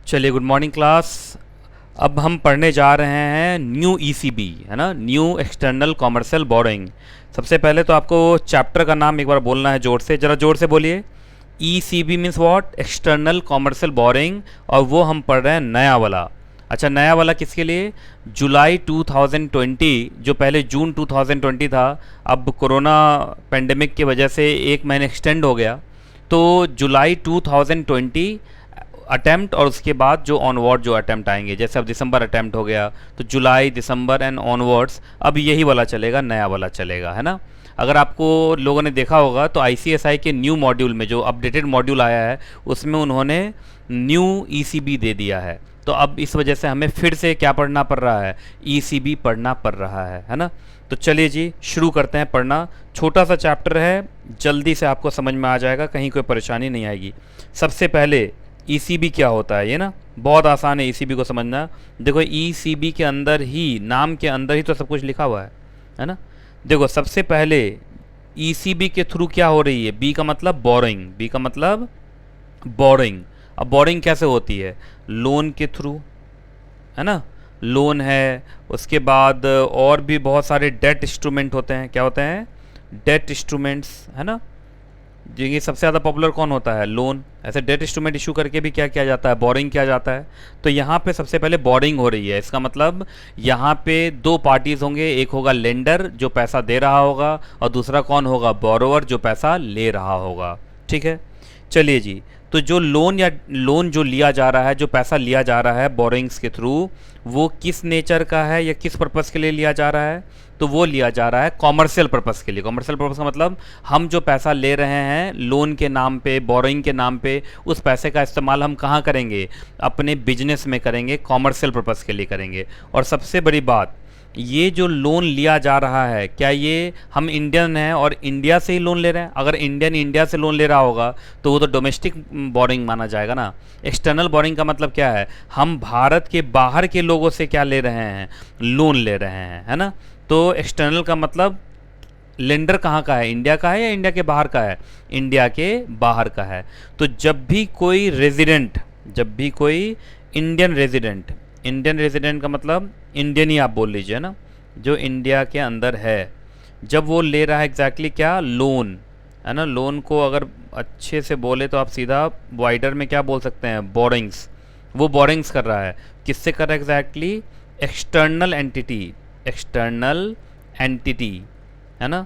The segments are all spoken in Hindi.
चलिए, गुड मॉर्निंग क्लास। अब हम पढ़ने जा रहे हैं न्यू ईसीबी, है ना, न्यू एक्सटर्नल कॉमर्शियल बोरोइंग। सबसे पहले तो आपको चैप्टर का नाम एक बार बोलना है जोर से, ज़रा जोर से बोलिए। ECB means what? External commercial borrowing. और वो हम पढ़ रहे हैं नया वाला। अच्छा, नया वाला किसके लिए? जुलाई 2020, जो पहले जून 2020 था, अब कोरोना पेंडेमिक की वजह से एक महीने एक्सटेंड हो गया। तो जुलाई 2020 अटेम्प्ट, और उसके बाद जो ऑनवर्ड जो अटेम्प्ट आएंगे, जैसे अब दिसंबर अटेम्प्ट हो गया तो जुलाई, दिसंबर एंड ऑनवर्ड्स अब यही वाला चलेगा, नया वाला चलेगा, है ना। अगर आपको लोगों ने देखा होगा तो आईसीएसआई के न्यू मॉड्यूल में जो अपडेटेड मॉड्यूल आया है उसमें उन्होंने न्यू ईसीबी दे दिया है। तो अब इस वजह से हमें फिर से क्या पढ़ना पड़ रहा है? ईसीबी पढ़ना पड़ रहा है ना। तो चलिए जी, शुरू करते हैं पढ़ना। छोटा सा चैप्टर है, जल्दी से आपको समझ में आ जाएगा, कहीं कोई परेशानी नहीं आएगी। सबसे पहले ईसीबी क्या होता है, ये ना बहुत आसान है ईसीबी को समझना। देखो, ईसीबी के अंदर ही, नाम के अंदर ही तो सब कुछ लिखा हुआ है ना। देखो, सबसे पहले ईसीबी के थ्रू क्या हो रही है? बी का मतलब बोरोइंग, बी का मतलब बोरोइंग। अब बोरोइंग कैसे होती है? लोन के थ्रू, है ना। लोन है, उसके बाद और भी बहुत सारे डेट इंस्ट्रूमेंट होते हैं। क्या होते हैं? डेट इंस्ट्रूमेंट्स, है ना। ये सबसे ज़्यादा पॉपुलर कौन होता है? लोन। ऐसे डेट इंस्ट्रूमेंट इशू करके भी क्या किया जाता है? बोरिंग किया जाता है। तो यहाँ पे सबसे पहले बोरिंग हो रही है। इसका मतलब यहाँ पे दो पार्टीज होंगे, एक होगा लेंडर जो पैसा दे रहा होगा, और दूसरा कौन होगा? बोरोवर जो पैसा ले रहा होगा। ठीक है, चलिए जी। तो जो लोन या लोन जो लिया जा रहा है, जो पैसा लिया जा रहा है बोरिंग्स के थ्रू, वो किस नेचर का है या किस पर्पस के लिए लिया जा रहा है? तो वो लिया जा रहा है कॉमर्शियल पर्पस के लिए। कॉमर्शियल पर्पस का मतलब हम जो पैसा ले रहे हैं लोन के नाम पे, बोरोइंग के नाम पे, उस पैसे का इस्तेमाल हम कहाँ करेंगे? अपने बिजनेस में करेंगे, कॉमर्शियल पर्पस के लिए करेंगे। और सबसे बड़ी बात, ये जो लोन लिया जा रहा है, क्या ये हम इंडियन हैं और इंडिया से ही लोन ले रहे हैं? अगर इंडियन इंडिया से लोन ले रहा होगा तो वो तो डोमेस्टिक बोरिंग माना जाएगा ना। एक्सटर्नल बोरिंग का मतलब क्या है? हम भारत के बाहर के लोगों से क्या ले रहे हैं? लोन ले रहे हैं, है ना। तो एक्सटर्नल का मतलब लेंडर कहाँ का है? इंडिया का है या इंडिया के बाहर का है? इंडिया के बाहर का है। तो जब भी कोई रेजिडेंट, जब भी कोई इंडियन रेजिडेंट, इंडियन रेजिडेंट का मतलब इंडियन ही आप बोल लीजिए ना, जो इंडिया के अंदर है, जब वो ले रहा है एग्जैक्टली क्या? लोन, है ना। लोन को अगर अच्छे से बोले तो आप सीधा वाइडर में क्या बोल सकते हैं? बोरिंग्स। वो बोरिंग्स कर रहा है, किससे कर रहा है exactly? External entity, external entity, है ना।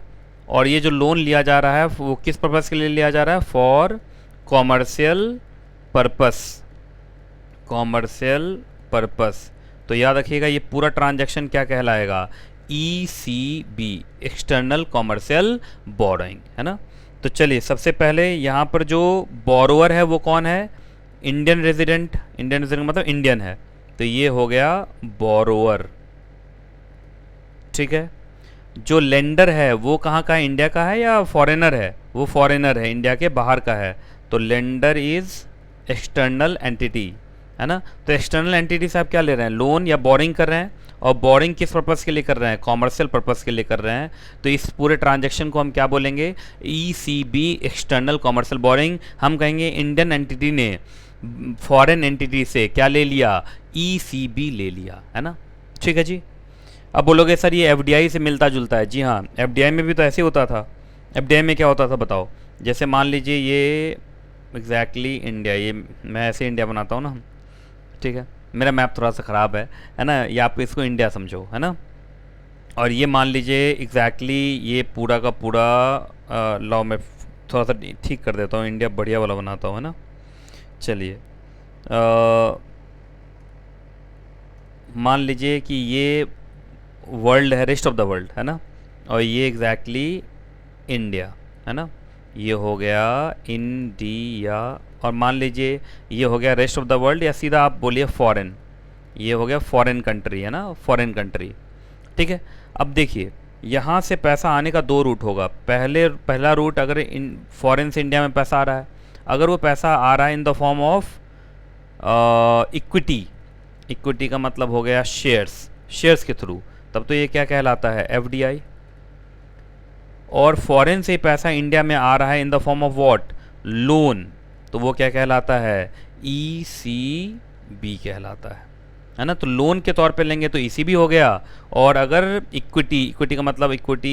और ये जो लोन लिया जा रहा है वो किस पर्पस के लिए लिया जा रहा है? For commercial purpose, commercial purpose. तो याद रखिएगा ये पूरा ट्रांजैक्शन क्या कहलाएगा? ईसीबी, एक्सटर्नल कॉमर्शियल बोरोइंग, है ना। तो चलिए, सबसे पहले यहाँ पर जो बोरोवर है वो कौन है? Indian resident. इंडियन रेजिडेंट मतलब इंडियन है, तो ये हो गया बोरोवर। ठीक है। जो लेंडर है वो कहाँ का है? इंडिया का है या फॉरेनर है? वो फॉरेनर है, इंडिया के बाहर का है। तो लेंडर इज एक्सटर्नल एंटिटी, है ना। तो एक्सटर्नल एंटिटी से आप क्या ले रहे हैं? लोन या बोरिंग कर रहे हैं। और बोरिंग किस पर्पस के लिए कर रहे हैं? कॉमर्शियल पर्पस के लिए कर रहे हैं। तो इस पूरे ट्रांजैक्शन को हम क्या बोलेंगे? ECB, external commercial boring. हम कहेंगे इंडियन एंटिटी ने फॉरेन एंटिटी से क्या ले लिया? ईसीबी ले लिया, है ना। ठीक है जी। अब बोलोगे सर ये एफडीआई से मिलता जुलता है। जी हाँ, एफडीआई में भी तो ऐसे होता था। एफडीआई में क्या होता था बताओ? जैसे मान लीजिए ये एग्जैक्टली इंडिया, ये मैं ऐसे इंडिया बनाता हूँ ना, ठीक है, मेरा मैप थोड़ा सा ख़राब है ना, या आप इसको इंडिया समझो, है ना। और ये मान लीजिए एग्जैक्टली ये पूरा का पूरा लॉ में थोड़ा सा ठीक कर देता हूँ, इंडिया बढ़िया वाला बनाता हूँ, है ना। चलिए, मान लीजिए कि ये वर्ल्ड है, रेस्ट ऑफ द वर्ल्ड, है ना। और ये एग्जैक्टली इंडिया, है ना। ये हो गया इंडिया। और मान लीजिए ये हो गया रेस्ट ऑफ द वर्ल्ड, या सीधा आप बोलिए फॉरेन। ये हो गया फॉरेन कंट्री, है ना, फॉरेन कंट्री। ठीक है। अब देखिए, यहाँ से पैसा आने का दो रूट होगा। पहला रूट, अगर फॉरेन से इंडिया में पैसा आ रहा है, अगर वो पैसा आ रहा है in the form of equity, equity का मतलब हो गया शेयर्स, शेयर्स के थ्रू, तब तो ये क्या कहलाता है? एफडीआई। और फॉरेन से पैसा इंडिया में आ रहा है in the form of what? Loan, तो वो क्या कहलाता है? ईसीबी, बी कहलाता है ना। तो लोन के तौर पे लेंगे तो ईसीबी हो गया, और अगर इक्विटी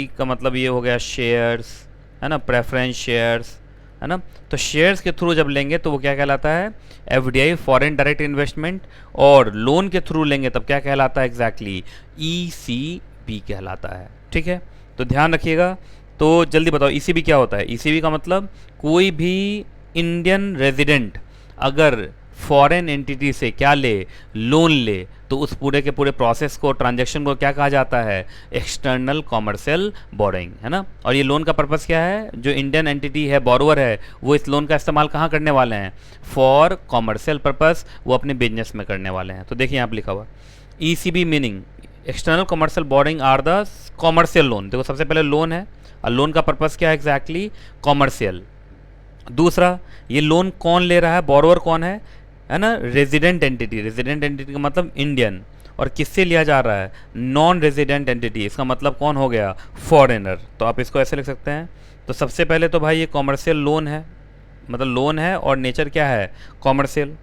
का मतलब ये हो गया शेयर्स, है ना, प्रेफरेंस शेयर्स, है ना। तो शेयर्स के थ्रू जब लेंगे तो वो क्या कहलाता है, एफडीआई, फॉरेन डायरेक्ट इन्वेस्टमेंट। और लोन के थ्रू लेंगे तब क्या कहलाता है एग्जैक्टली, ईसीबी कहलाता है। ठीक है, तो ध्यान रखिएगा। तो जल्दी बताओ ईसीबी क्या होता है। ईसीबी का मतलब कोई भी इंडियन रेजिडेंट अगर फॉरेन एंटिटी से क्या ले, लोन ले, तो उस पूरे के पूरे प्रोसेस को, ट्रांजैक्शन को क्या कहा जाता है, एक्सटर्नल कॉमर्शियल बोरोइंग, है ना। और ये लोन का पर्पस क्या है, जो इंडियन एंटिटी है, बोरोवर है, वो इस लोन का इस्तेमाल कहाँ करने वाले हैं, फॉर कॉमर्शियल पर्पस, वो अपने बिजनेस में करने वाले हैं। तो देखिए यहाँ पर लिखा हुआ ECB meaning external commercial borrowing or the commercial loan. देखो सबसे पहले लोन है, और लोन का पर्पस क्या है एग्जैक्टली, कॉमर्शियल। दूसरा, ये लोन कौन ले रहा है, बोरोवर कौन है ना, रेजिडेंट एंटिटी। रेजिडेंट एंटिटी का मतलब इंडियन, और किससे लिया जा रहा है, नॉन रेजिडेंट एंटिटी, इसका मतलब कौन हो गया, फॉरेनर। तो आप इसको ऐसे लिख सकते हैं। तो सबसे पहले तो भाई ये कॉमर्शियल लोन है, मतलब लोन है और नेचर क्या है, कॉमर्शियल।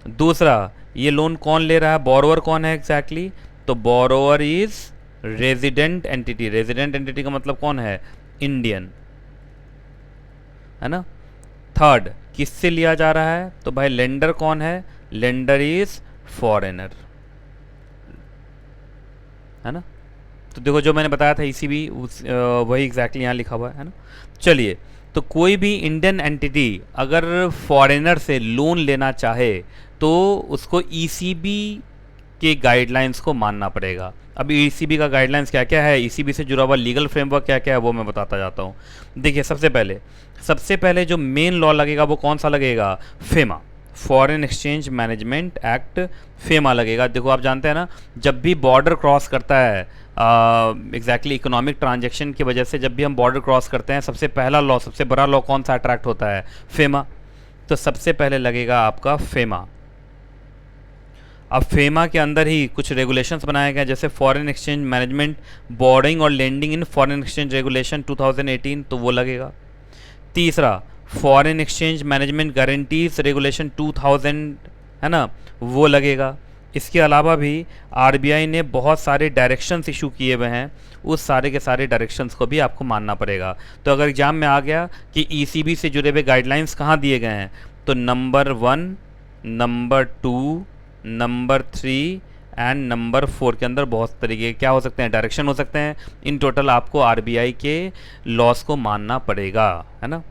दूसरा, ये लोन कौन ले रहा है, बोरोवर कौन है एग्जैक्टली, तो borrower is resident entity. Resident entity का मतलब कौन है, इंडियन, है ना। थर्ड, किससे लिया जा रहा है, तो भाई लेंडर कौन है, लेंडर इज फॉरेनर, है ना। तो देखो जो मैंने बताया था ईसीबी वही एग्जैक्टली यहाँ लिखा हुआ है ना। चलिए, तो कोई भी इंडियन एंटिटी अगर फॉरेनर से लोन लेना चाहे तो उसको ईसीबी के गाइडलाइंस को मानना पड़ेगा। अब ईसीबी का गाइडलाइंस क्या क्या है, ईसीबी से जुड़ा हुआ लीगल फ्रेमवर्क क्या क्या है, वो मैं बताता जाता हूँ। देखिए सबसे पहले जो मेन लॉ लगेगा वो कौन सा लगेगा, FEMA, foreign exchange management act, FEMA लगेगा। देखो आप जानते हैं ना, जब भी बॉर्डर क्रॉस करता है एग्जैक्टली इकोनॉमिक ट्रांजैक्शन की वजह से, जब भी हम बॉर्डर क्रॉस करते हैं, सबसे पहला लॉ, सबसे बड़ा लॉ कौन सा अट्रैक्ट होता है, फेमा। तो सबसे पहले लगेगा आपका फेमा। अब फेमा के अंदर ही कुछ रेगुलेशंस बनाए गए, जैसे फॉरेन एक्सचेंज मैनेजमेंट, बोर्डिंग और lending in foreign exchange regulation 2018, तो वो लगेगा। तीसरा, foreign exchange management guarantees regulation 2000, है ना, वो लगेगा। इसके अलावा भी आरबीआई ने बहुत सारे डायरेक्शंस इशू किए हुए हैं, उस सारे के सारे डायरेक्शंस को भी आपको मानना पड़ेगा। तो अगर एग्जाम में आ गया कि ईसीबी से जुड़े हुए गाइडलाइंस कहाँ दिए गए हैं, तो number 1, number 2, number 3 and number 4 के अंदर बहुत तरीके क्या हो सकते हैं, डायरेक्शन हो सकते हैं। इन टोटल आपको आरबीआई के लॉस को मानना पड़ेगा, है ना।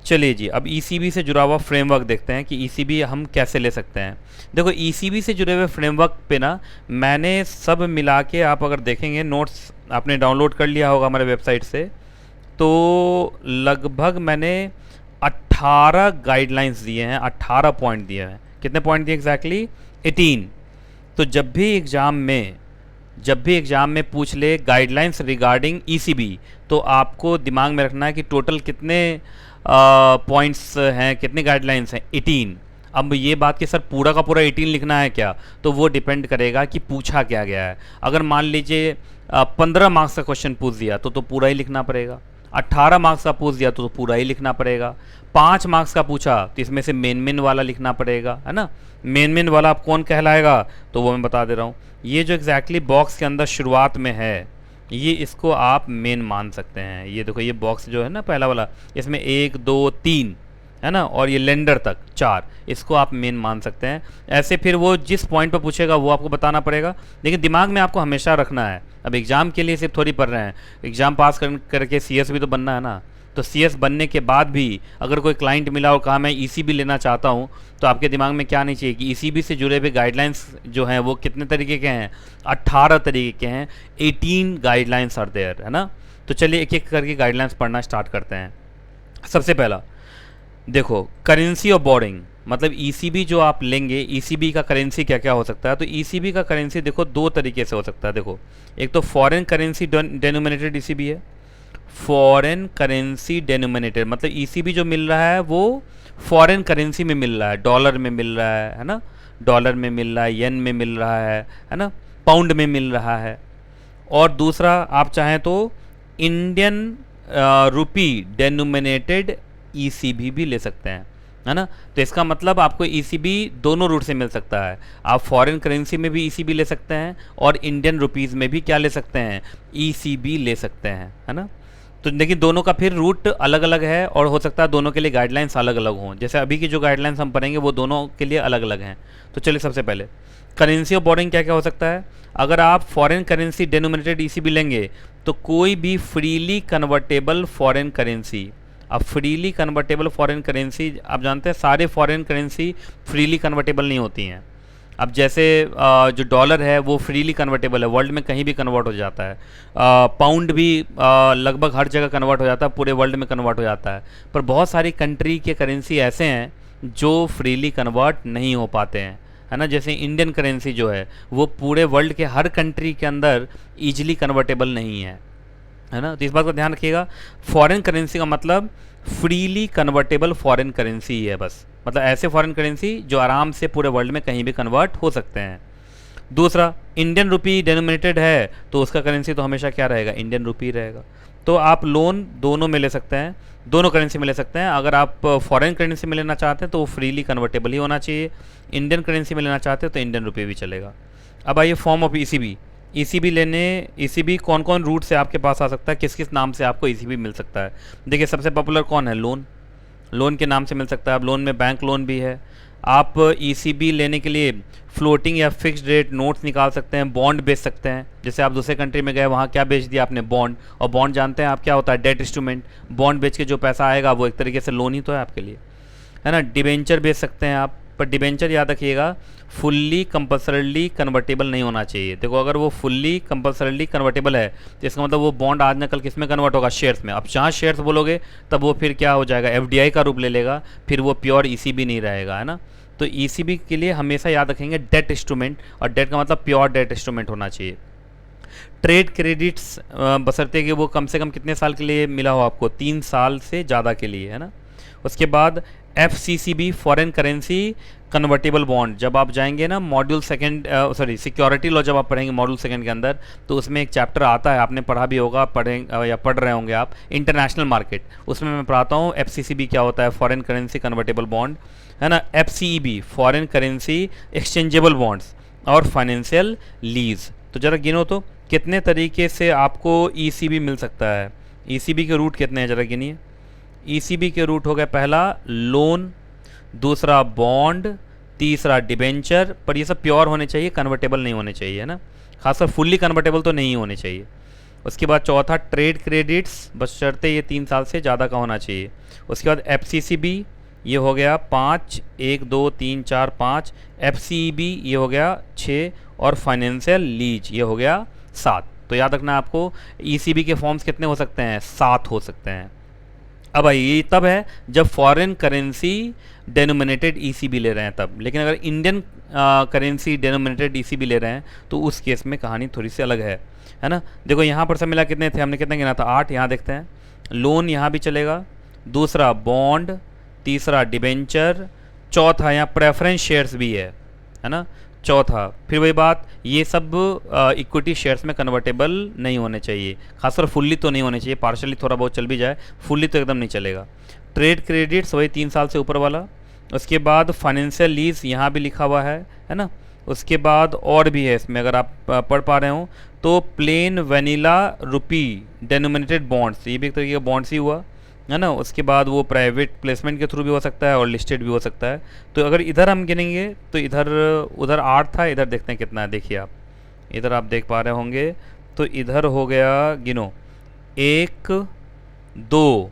चलिए जी, अब ईसीबी से जुड़ा हुआ फ्रेमवर्क देखते हैं कि ईसीबी हम कैसे ले सकते हैं। देखो ईसीबी से जुड़े हुए फ्रेमवर्क पे ना मैंने सब मिला के, आप अगर देखेंगे नोट्स आपने डाउनलोड कर लिया होगा हमारे वेबसाइट से, तो लगभग मैंने 18 गाइडलाइंस दिए हैं, 18 पॉइंट दिए हैं। कितने पॉइंट दिए एग्जैक्टली, 18। तो जब भी एग्ज़ाम में पूछ ले गाइडलाइंस रिगार्डिंग ईसीबी, तो आपको दिमाग में रखना है कि टोटल कितने पॉइंट्स हैं, कितने गाइडलाइंस हैं, 18। अब ये बात कि सर पूरा का पूरा 18 लिखना है क्या, तो वो डिपेंड करेगा कि पूछा क्या गया है। अगर मान लीजिए 15 मार्क्स का क्वेश्चन पूछ दिया तो पूरा ही लिखना पड़ेगा। 18 मार्क्स का पूछ दिया तो पूरा ही लिखना पड़ेगा। 5 मार्क्स का पूछा तो इसमें से मेन वाला लिखना पड़ेगा, है ना। मेन वाला आप कौन कहलाएगा, तो वो मैं बता दे रहा हूँ। ये जो एग्जैक्टली बॉक्स के अंदर शुरुआत में है, ये इसको आप मेन मान सकते हैं। ये देखो, ये बॉक्स जो है ना पहला वाला, इसमें 1 2 3 है ना, और ये लेंडर तक 4, इसको आप मेन मान सकते हैं। ऐसे फिर वो जिस पॉइंट पर पूछेगा वो आपको बताना पड़ेगा, लेकिन दिमाग में आपको हमेशा रखना है। अब एग्ज़ाम के लिए सिर्फ थोड़ी पढ़ रहे हैं, एग्ज़ाम पास करके सीएस भी तो बनना है ना। तो सीएस बनने के बाद भी अगर कोई क्लाइंट मिला और कहा मैं ईसीबी लेना चाहता हूँ, तो आपके दिमाग में क्या नहीं चाहिए कि ईसीबी से जुड़े हुए गाइडलाइंस जो हैं वो कितने तरीके के हैं, 18 तरीके के हैं, 18 गाइडलाइंस आर देयर, है ना। तो चलिए एक एक करके गाइडलाइंस पढ़ना स्टार्ट करते हैं। सबसे पहला देखो, करेंसी ऑफ बोर्डिंग, मतलब ईसीबी जो आप लेंगे, ईसीबी का करेंसी क्या क्या हो सकता है। तो ईसीबी का करेंसी देखो 2 तरीके से हो सकता है। देखो, एक तो फॉरेन करेंसी डेनोमिनेटेड ईसीबी है, फॉरेन करेंसी डेनोमिनेटेड, मतलब ईसीबी जो मिल रहा है वो फॉरेन करेंसी में मिल रहा है, डॉलर में मिल रहा है ना, डॉलर में मिल रहा है, येन में मिल रहा है ना, पाउंड में मिल रहा है। और दूसरा आप चाहें तो इंडियन रुपी डेनोमिनेटेड ईसीबी भी ले सकते हैं। है ना। तो इसका मतलब आपको ईसीबी दोनों रूट से मिल सकता है। आप फॉरेन करेंसी में भी ईसीबी ले सकते हैं और इंडियन रुपीज़ में भी क्या ले सकते हैं, ईसीबी ले सकते हैं, है ना। तो लेकिन दोनों का फिर रूट अलग अलग है और हो सकता है दोनों के लिए गाइडलाइंस अलग अलग हों। जैसे अभी की जो गाइडलाइंस हम पढ़ेंगे वो दोनों के लिए अलग अलग हैं। तो चलिए सबसे पहले करेंसी ऑफ बोरोइंग क्या क्या हो सकता है। अगर आप फॉरेन करेंसी डेनोमिनेटेड ईसीबी लेंगे तो कोई भी फ्रीली कन्वर्टेबल फॉरेन करेंसी, अब फ्रीली कन्वर्टेबल फॉरेन करेंसी आप जानते हैं सारे फॉरेन करेंसी फ्रीली कन्वर्टेबल नहीं होती हैं। अब जैसे जो डॉलर है वो फ्रीली कन्वर्टेबल है, वर्ल्ड में कहीं भी कन्वर्ट हो जाता है। पाउंड भी लगभग हर जगह कन्वर्ट हो जाता है, पूरे वर्ल्ड में कन्वर्ट हो जाता है। पर बहुत सारी कंट्री के करेंसी ऐसे हैं जो फ्रीली कन्वर्ट नहीं हो पाते हैं, है ना। जैसे इंडियन करेंसी जो है वो पूरे वर्ल्ड के हर कंट्री के अंदर ईजिली कन्वर्टेबल नहीं है ना। तो इस बात का ध्यान रखिएगा, फॉरेन करेंसी का मतलब फ्रीली कन्वर्टेबल फॉरेन करेंसी ही है बस, मतलब ऐसे फॉरेन करेंसी जो आराम से पूरे वर्ल्ड में कहीं भी कन्वर्ट हो सकते हैं। दूसरा, इंडियन रुपी डेनोमिनेटेड है तो उसका करेंसी तो हमेशा क्या रहेगा, इंडियन रुपी रहेगा। तो आप लोन दोनों में ले सकते हैं, दोनों करेंसी में ले सकते हैं। अगर आप फॉरेन करेंसी में लेना चाहते हैं तो वो फ्रीली कन्वर्टेबल ही होना चाहिए, इंडियन करेंसी में लेना चाहते हैं तो इंडियन रुपये भी चलेगा। अब आइए फॉर्म ऑफ ईसीबी। ईसीबी लेने, ईसीबी कौन कौन रूट से आपके पास आ सकता है, किस किस नाम से आपको ईसीबी मिल सकता है। देखिए सबसे पॉपुलर कौन है, लोन, लोन के नाम से मिल सकता है। अब लोन में बैंक लोन भी है। आप ईसीबी लेने के लिए फ्लोटिंग या फिक्स्ड रेट नोट्स निकाल सकते हैं, बॉन्ड बेच सकते हैं। जैसे आप दूसरे कंट्री में गए, वहाँ क्या बेच दिया आपने, बॉन्ड। और बॉन्ड जानते हैं आप क्या होता है, डेट इंस्ट्रूमेंट। बॉन्ड बेच के जो पैसा आएगा वो एक तरीके से लोन ही तो है आपके लिए, है ना। डिबेंचर बेच सकते हैं आप, पर डिबेंचर याद रखिएगा फुल्ली कंपल्सरली कन्वर्टेबल नहीं होना चाहिए। देखो अगर वो फुल्ली कंपल्सरली कन्वर्टेबल है तो इसका मतलब वो बॉन्ड आज न कल किस में कन्वर्ट होगा, शेयर्स में। अब जहाँ शेयर्स बोलोगे तब वो फिर क्या हो जाएगा, एफडीआई का रूप ले लेगा, फिर वो प्योर ईसीबी नहीं रहेगा, है ना। तो ईसीबी के लिए हमेशा याद रखेंगे डेट इंस्ट्रूमेंट, और डेट का मतलब प्योर डेट इंस्ट्रूमेंट होना चाहिए। ट्रेड क्रेडिट्स बशर्ते कि वो कम से कम कितने साल के लिए मिला हो आपको, 3 साल से ज़्यादा के लिए, है ना। उसके बाद FCCB foreign currency convertible bond, जब आप जाएंगे ना module second, sorry security law जब आप पढ़ेंगे मॉड्यूल सेकंड के अंदर, तो उसमें एक चैप्टर आता है, आपने पढ़ा भी होगा, पढ़ें या पढ़ रहे होंगे आप, इंटरनेशनल मार्केट। उसमें मैं पढ़ाता हूँ FCCB क्या होता है, फॉरेन करेंसी कन्वर्टेबल बॉन्ड, है ना। FCEB foreign currency exchangeable bonds और फाइनेंशियल लीज। तो ज़रा गिनो तो कितने तरीके से आपको ECB मिल सकता है। ECB के रूट कितने हैं, ज़रा गिनिए। ECB के रूट हो गया, पहला लोन, दूसरा बॉन्ड, तीसरा डिबेंचर, पर ये सब प्योर होने चाहिए, कन्वर्टेबल नहीं होने चाहिए, है ना। खासकर फुल्ली कन्वर्टेबल तो नहीं होने चाहिए। उसके बाद चौथा ट्रेड क्रेडिट्स, बशर्ते ये 3 साल से ज़्यादा का होना चाहिए। उसके बाद FCCB ये हो गया 5, 1 2 3 4 5, FCEB ये हो गया 6, और फाइनेंशियल लीज ये हो गया 7। तो याद रखना आपको ECB के फॉर्म्स कितने हो सकते हैं, 7 हो सकते हैं। अब ये तब है जब फॉरेन करेंसी डेनोमिनेटेड ECB ले रहे हैं तब, लेकिन अगर इंडियन करेंसी डेनोमिनेटेड ECB ले रहे हैं तो उस केस में कहानी थोड़ी सी अलग है ना। देखो यहाँ पर सब मिला कितने थे, हमने कितने गिना था, 8। यहाँ देखते हैं, लोन यहाँ भी चलेगा, दूसरा बॉन्ड, तीसरा डिबेंचर, चौथा यहाँ प्रेफरेंस शेयर्स भी है ना, चौथा। फिर वही बात, ये सब इक्विटी शेयर्स में कन्वर्टेबल नहीं होने चाहिए, खासकर फुल्ली तो नहीं होने चाहिए, पार्शली थोड़ा बहुत चल भी जाए, फुल्ली तो एकदम नहीं चलेगा। ट्रेड क्रेडिट्स वही 3 साल से ऊपर वाला। उसके बाद फाइनेंशियल लीज यहाँ भी लिखा हुआ है ना। उसके बाद और भी है इसमें, अगर आप पढ़ पा रहे हो तो प्लेन वनीला रुपी डेनोमिनेटेड बॉन्ड्स, ये भी एक तरीके का बॉन्ड्स ही हुआ, है ना। उसके बाद वो प्राइवेट प्लेसमेंट के थ्रू भी हो सकता है और लिस्टेड भी हो सकता है। तो अगर इधर हम गिनेंगे तो इधर उधर 8 था, इधर देखते हैं कितना है। देखिए आप इधर आप देख पा रहे होंगे, तो इधर हो गया, गिनो, 1 2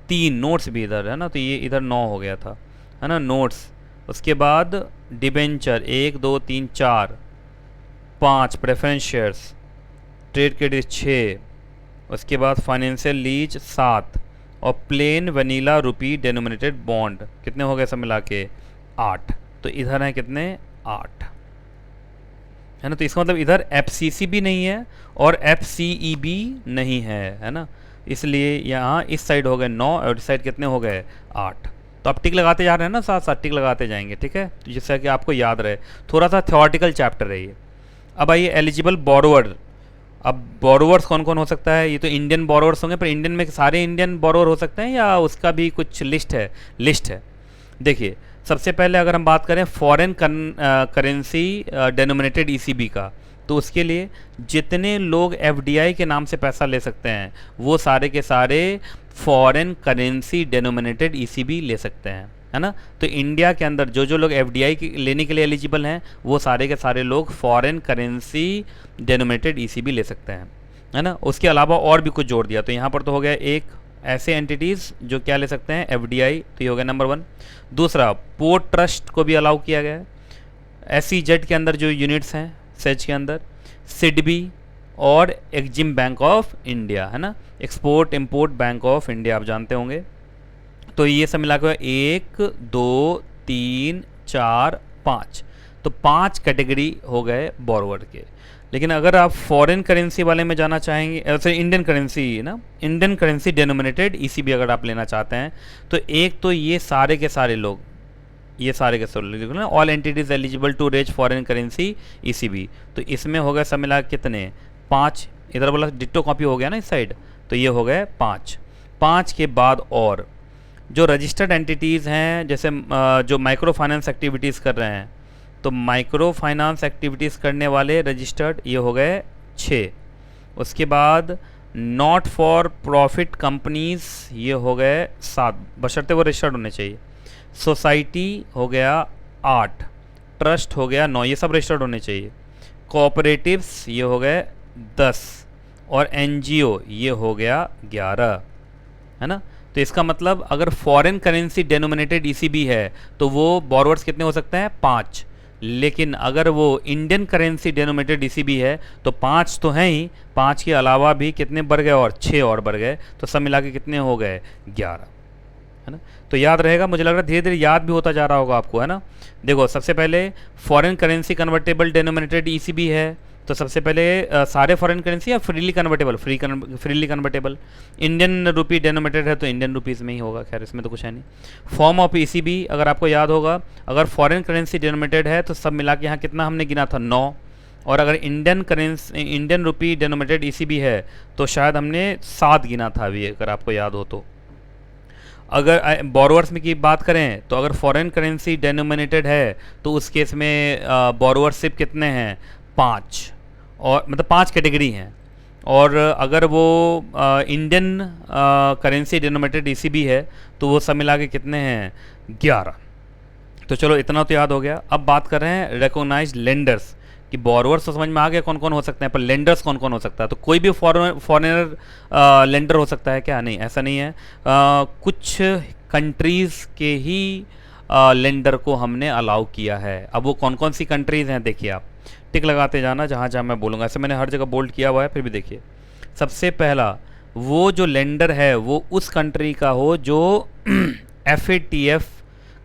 3 नोट्स भी इधर है ना, तो ये इधर 9 हो गया था, है ना, नोट्स। उसके बाद debenture 1 2 3 4 5, preference shares, trade credit 6, उसके बाद फाइनेंशियल लीज 7, और प्लेन वनीला रुपी डेनोमिनेटेड बॉन्ड कितने हो गए सब मिला के, 8। तो इधर है कितने, 8, है ना। तो इसका मतलब इधर FCCB नहीं है और FCEB नहीं है ना। इसलिए यहाँ इस साइड हो गए 9 और इस साइड कितने हो गए, 8। तो आप टिक लगाते जा रहे हैं ना, साथ साथ टिक लगाते जाएंगे, ठीक है, तो जिससे कि आपको याद रहे। थोड़ा सा थ्योरेटिकल चैप्टर है ये। अब आइए एलिजिबल बोरोवर। अब बोरोवर्स कौन कौन हो सकता है, ये तो इंडियन बोरोवर्स होंगे, पर इंडियन में सारे इंडियन बोरोवर हो सकते हैं या उसका भी कुछ लिस्ट है। देखिए, सबसे पहले अगर हम बात करें फॉरेन करेंसी डेनोमिनेटेड ईसीबी का, तो उसके लिए जितने लोग एफडीआई के नाम से पैसा ले सकते हैं वो सारे के सारे फॉरेन करेंसी डेनोमिनेटेड ईसीबी ले सकते हैं, है ना। तो इंडिया के अंदर जो जो लोग एफडीआई लेने के लिए एलिजिबल हैं वो सारे के सारे लोग फॉरेन करेंसी डेनोमिनेटेड ईसीबी ले सकते हैं, है ना। उसके अलावा और भी कुछ जोड़ दिया, तो यहाँ पर तो हो गया एक ऐसे एंटिटीज़ जो क्या ले सकते हैं, एफडीआई, तो ये हो गया नंबर 1। दूसरा, पोर्ट ट्रस्ट को भी अलाउ किया गया है, एसईजेड के अंदर जो यूनिट्स हैं सेज के अंदर, सिडबी और एक्जिम बैंक ऑफ इंडिया, है ना, export import bank of India, आप जानते होंगे। तो ये सब मिला के 1 2 3 4 5, तो 5 कैटेगरी हो गए बोरोवर के। लेकिन अगर आप फॉरेन करेंसी वाले में जाना चाहेंगे, ऐसे इंडियन करेंसी ना, इंडियन करेंसी डेनोमिनेटेड ईसीबी अगर आप लेना चाहते हैं, तो एक तो ये सारे के सारे लोग, ये सारे के सारे लोग ना, all entities eligible to raise foreign currency ECB, तो इसमें हो गए सब मिला कितने, 5। इधर वाला डिट्टो कॉपी हो गया ना इस साइड, तो ये हो गए 5। 5 के बाद और जो रजिस्टर्ड एंटिटीज़ हैं, जैसे जो माइक्रो फाइनेंस एक्टिविटीज़ कर रहे हैं, तो माइक्रो फाइनेंस एक्टिविटीज़ करने वाले रजिस्टर्ड ये हो गए 6। उसके बाद नॉट फॉर प्रॉफिट कंपनीज़ ये हो गए 7, बशर्ते वो रजिस्टर्ड होने चाहिए। सोसाइटी हो गया 8, ट्रस्ट हो गया 9, ये सब रजिस्टर्ड होने चाहिए। कोऑपरेटिव्स ये हो गए 10 और एनजीओ ये हो गया 11, है ना। तो इसका मतलब अगर फॉरेन करेंसी डेनोमिनेटेड ईसीबी है तो वो बोरोवर्स कितने हो सकते हैं, 5। लेकिन अगर वो इंडियन करेंसी डेनोमिनेटेड ईसीबी है तो 5 तो हैं ही, 5 के अलावा भी कितने बढ़ गए, और 6 और बढ़ गए, तो सब मिला के कितने हो गए, 11, है ना। तो याद रहेगा, मुझे लग रहा है धीरे धीरे याद भी होता जा रहा होगा आपको, है ना। देखो, सबसे पहले foreign currency convertible denominated ECB है, तो सबसे पहले सारे फॉरेन करेंसी या freely convertible, freely convertible. Indian rupee denominated है तो इंडियन रुपीज़ में ही होगा, खैर इसमें तो कुछ है नहीं। फॉर्म ऑफ ईसीबी अगर आपको याद होगा, अगर फॉरेन करेंसी डेनोमिनेटेड है तो सब मिला के यहाँ कितना हमने गिना था, 9। और अगर इंडियन रुपी डेनोमिनेटेड ईसीबी है तो शायद हमने 7 गिना था अभी, अगर आपको याद हो तो। अगर बोरोवर्स में की बात करें तो अगर फॉरेन करेंसी डेनोमिनेटेड है तो उस केस में बोरोवरशिप कितने हैं, 5, और मतलब 5 कैटेगरी हैं। और अगर वो इंडियन करेंसी डेनोमिनेटेड ईसीबी है तो वो सब मिला के कितने हैं, 11। तो चलो इतना तो याद हो गया। अब बात कर रहे हैं रिकॉग्नाइज्ड लेंडर्स, कि बोरोवर्स तो समझ में आ गया कौन कौन हो सकते हैं, पर लेंडर्स कौन कौन हो सकता है। तो कोई भी फॉरेनर लेंडर हो सकता है क्या, नहीं, ऐसा नहीं है। कुछ कंट्रीज़ के ही लेंडर को हमने अलाउ किया है। अब वो कौन कौन सी कंट्रीज़ हैं, देखिए आप टिक लगाते जाना जहाँ जहाँ मैं बोलूँगा, ऐसे मैंने हर जगह बोल्ड किया हुआ है, फिर भी देखिए। सबसे पहला, वो जो लेंडर है वो उस कंट्री का हो जो FATF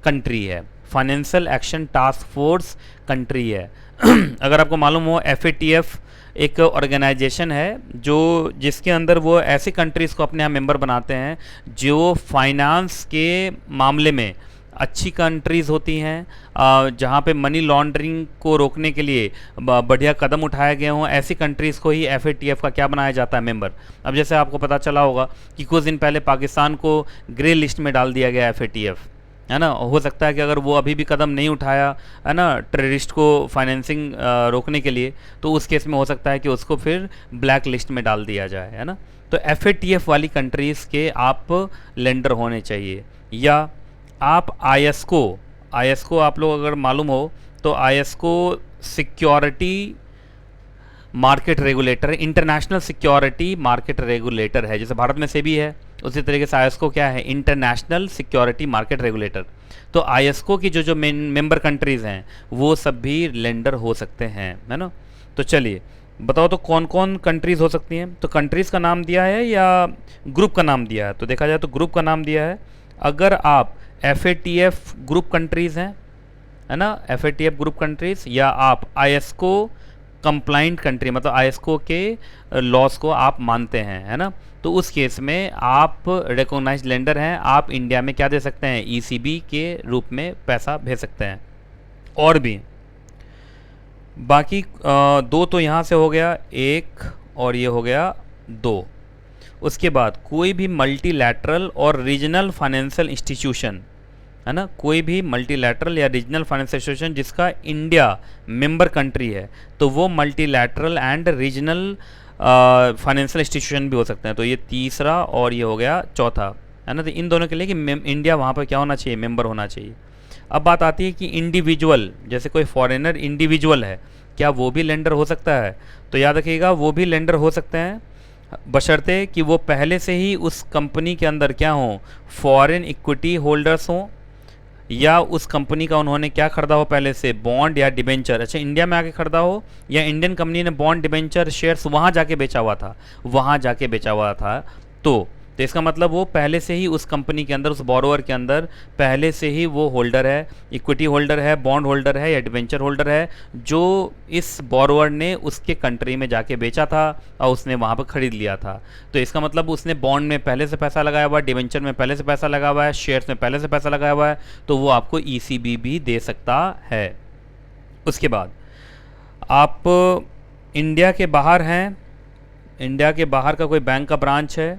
कंट्री है, financial action task force country है। अगर आपको मालूम हो, FATF एक ऑर्गेनाइजेशन है जो जिसके अंदर वो ऐसी कंट्रीज़ को अपने यहाँ मेंबर बनाते हैं जो फाइनेंस के मामले में अच्छी कंट्रीज़ होती हैं, जहाँ पे मनी लॉन्ड्रिंग को रोकने के लिए बढ़िया कदम उठाए गए हों, ऐसी कंट्रीज़ को ही FATF का क्या बनाया जाता है, मेंबर। अब जैसे आपको पता चला होगा कि कुछ दिन पहले पाकिस्तान को ग्रे लिस्ट में डाल दिया गया FATF, है ना। हो सकता है कि अगर वो अभी भी कदम नहीं उठाया, है ना, टेररिस्ट को फाइनेंसिंग रोकने के लिए, तो उस केस में हो सकता है कि उसको फिर ब्लैक लिस्ट में डाल दिया जाए, है ना। तो FATF वाली कंट्रीज़ के आप लेंडर होने चाहिए। या आप ISCO आप लोग अगर मालूम हो तो ISCO security market regulator, international security market regulator है। जैसे भारत में सेबी है, उसी तरीके से ISCO क्या है, इंटरनेशनल सिक्योरिटी मार्केट रेगुलेटर। तो ISCO की जो मेंबर कंट्रीज़ हैं वो सब भी लेंडर हो सकते हैं, है ना। तो चलिए बताओ तो कौन कौन कंट्रीज़ हो सकती हैं। तो कंट्रीज़ का नाम दिया है या ग्रुप का नाम दिया है, तो देखा जाए तो ग्रुप का नाम दिया है। अगर आप FATF ग्रुप कंट्रीज़ हैं, है ना, FATF ग्रुप कंट्रीज़, या आप ISCO कंप्लाइंट कंट्री, मतलब ISCO के लॉस को आप मानते हैं, है ना, तो उस केस में आप रिकॉग्नाइज्ड लेंडर हैं, आप इंडिया में क्या दे सकते हैं, ECB के रूप में पैसा भेज सकते हैं। और भी बाकी 2 तो यहाँ से हो गया, 1 और ये हो गया 2। उसके बाद कोई भी मल्टीलैटरल और रीजनल फाइनेंशियल इंस्टीट्यूशन, है ना, कोई भी मल्टीलैटरल या रीजनल फाइनेंशियल इंस्टीट्यूशन जिसका इंडिया मेंबर कंट्री है, तो वो multilateral and regional financial institution भी हो सकते हैं। तो ये तीसरा और ये हो गया चौथा, है ना। तो इन दोनों के लिए कि इंडिया वहाँ पर क्या होना चाहिए, मेंबर होना चाहिए। अब बात आती है कि इंडिविजुअल, जैसे कोई फॉरेनर इंडिविजुअल है, क्या वो भी लेंडर हो सकता है? तो याद रखिएगा, वो भी लेंडर हो सकते हैं बशर्ते कि वो पहले से ही उस कंपनी के अंदर क्या हों, फॉरेन इक्विटी होल्डर्स हों, या उस कंपनी का उन्होंने क्या खरीदा हो पहले से, बॉन्ड या डिबेंचर। अच्छा, इंडिया में आके खरीदा हो, या इंडियन कंपनी ने बॉन्ड डिबेंचर शेयर्स वहाँ जाके बेचा हुआ था, तो इसका मतलब वो पहले से ही उस कंपनी के अंदर, उस बोरोवर के अंदर पहले से ही वो होल्डर है, इक्विटी होल्डर है, बॉन्ड होल्डर है या डिबेंचर होल्डर है, जो इस बोरोवर ने उसके कंट्री में जाके बेचा था और उसने वहाँ पर ख़रीद लिया था। तो इसका मतलब उसने बॉन्ड में पहले से पैसा लगाया हुआ है, डिबेंचर में पहले से पैसा लगा हुआ है, शेयर्स में पहले से पैसा लगाया हुआ है, तो वो आपको ईसीबी भी दे सकता है। उसके बाद आप इंडिया के बाहर हैं, इंडिया के बाहर का कोई बैंक का ब्रांच है,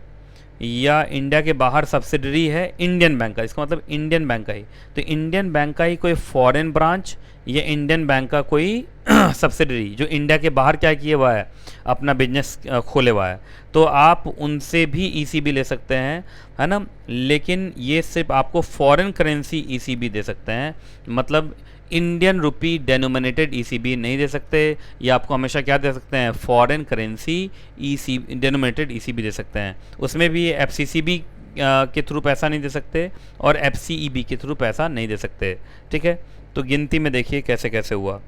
या इंडिया के बाहर सब्सिडरी है इंडियन बैंक का, इसका मतलब इंडियन बैंक का ही, तो इंडियन बैंक का ही कोई फॉरेन ब्रांच या इंडियन बैंक का कोई सब्सिडरी जो इंडिया के बाहर क्या किए हुआ है, अपना बिजनेस खोले हुआ है, तो आप उनसे भी ईसीबी ले सकते हैं, है ना। लेकिन ये सिर्फ आपको फॉरेन करेंसी ईसीबी दे सकते हैं, मतलब इंडियन रुपी डेनोमिनेटेड ईसीबी नहीं दे सकते, या आपको हमेशा क्या दे सकते हैं, foreign currency ECB denominated ECB दे सकते हैं। उसमें भी एफसीसीबी के थ्रू पैसा नहीं दे सकते और एफसीईबी के थ्रू पैसा नहीं दे सकते, ठीक है। तो गिनती में देखिए कैसे कैसे हुआ,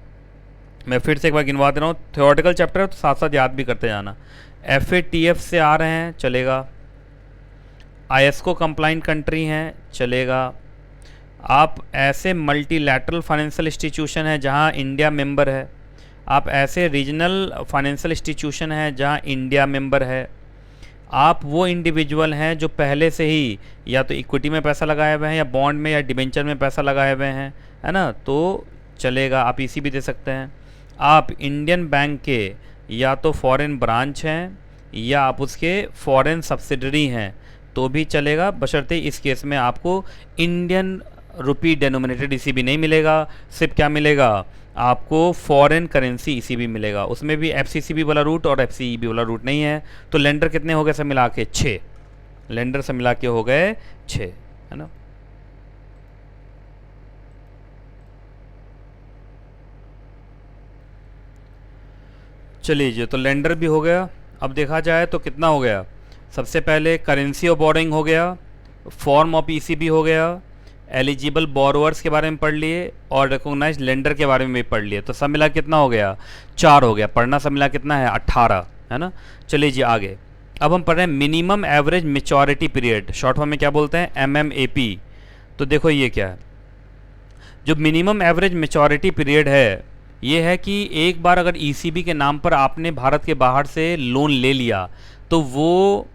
मैं फिर से एक बार गिनवा दे रहा हूँ। थ्योरेटिकल चैप्टर है तो साथ साथ याद भी करते जाना। FATF से आ रहे हैं, चलेगा। ISO कंप्लाइंट कंट्री हैं, चलेगा। आप ऐसे मल्टीलैटरल फाइनेंशियल इंस्टीट्यूशन है जहां इंडिया मेंबर है, आप ऐसे रीजनल फाइनेंशियल इंस्टीट्यूशन है जहां इंडिया मेंबर है, आप वो इंडिविजुअल हैं जो पहले से ही या तो इक्विटी में पैसा लगाए हुए हैं या बॉन्ड में या डिबेंचर में पैसा लगाए हुए हैं, है ना, तो चलेगा, आप इसी भी दे सकते हैं। आप इंडियन बैंक के या तो फॉरेन ब्रांच हैं या आप उसके फॉरेन सब्सिडरी हैं तो भी चलेगा, बशर्ते इस केस में आपको इंडियन रुपी डेनोमिनेटेड ईसीबी नहीं मिलेगा, सिर्फ क्या मिलेगा आपको फॉरेन करेंसी ईसीबी मिलेगा। उसमें भी एफसीसीबी वाला रूट और एफसीईबी वाला रूट नहीं है। तो लेंडर कितने हो गए सब मिला के? 6 लेंडर सब मिला के हो गए 6, है ना। चलिए जी, तो लेंडर भी हो गया। अब देखा जाए तो कितना हो गया, सबसे पहले करेंसी ऑफ बोरोइंग हो गया, फॉर्म ऑफ ईसीबी हो गया, एलिजिबल बोरोवर्स के बारे में पढ़ लिए और रिकॉग्नाइज लेंडर के बारे में भी पढ़ लिए। तो सब मिला कितना हो गया? 4 हो गया। पढ़ना सब मिला कितना है? 18, है ना। चलिए जी आगे। अब हम पढ़ रहे हैं minimum average maturity period, short form में क्या बोलते हैं? MMAP। तो देखो ये क्या है, जो मिनिमम एवरेज मेच्योरिटी पीरियड है ये है कि एक बार अगर ईसीबी के नाम पर आपने भारत के बाहर से लोन ले लिया तो वो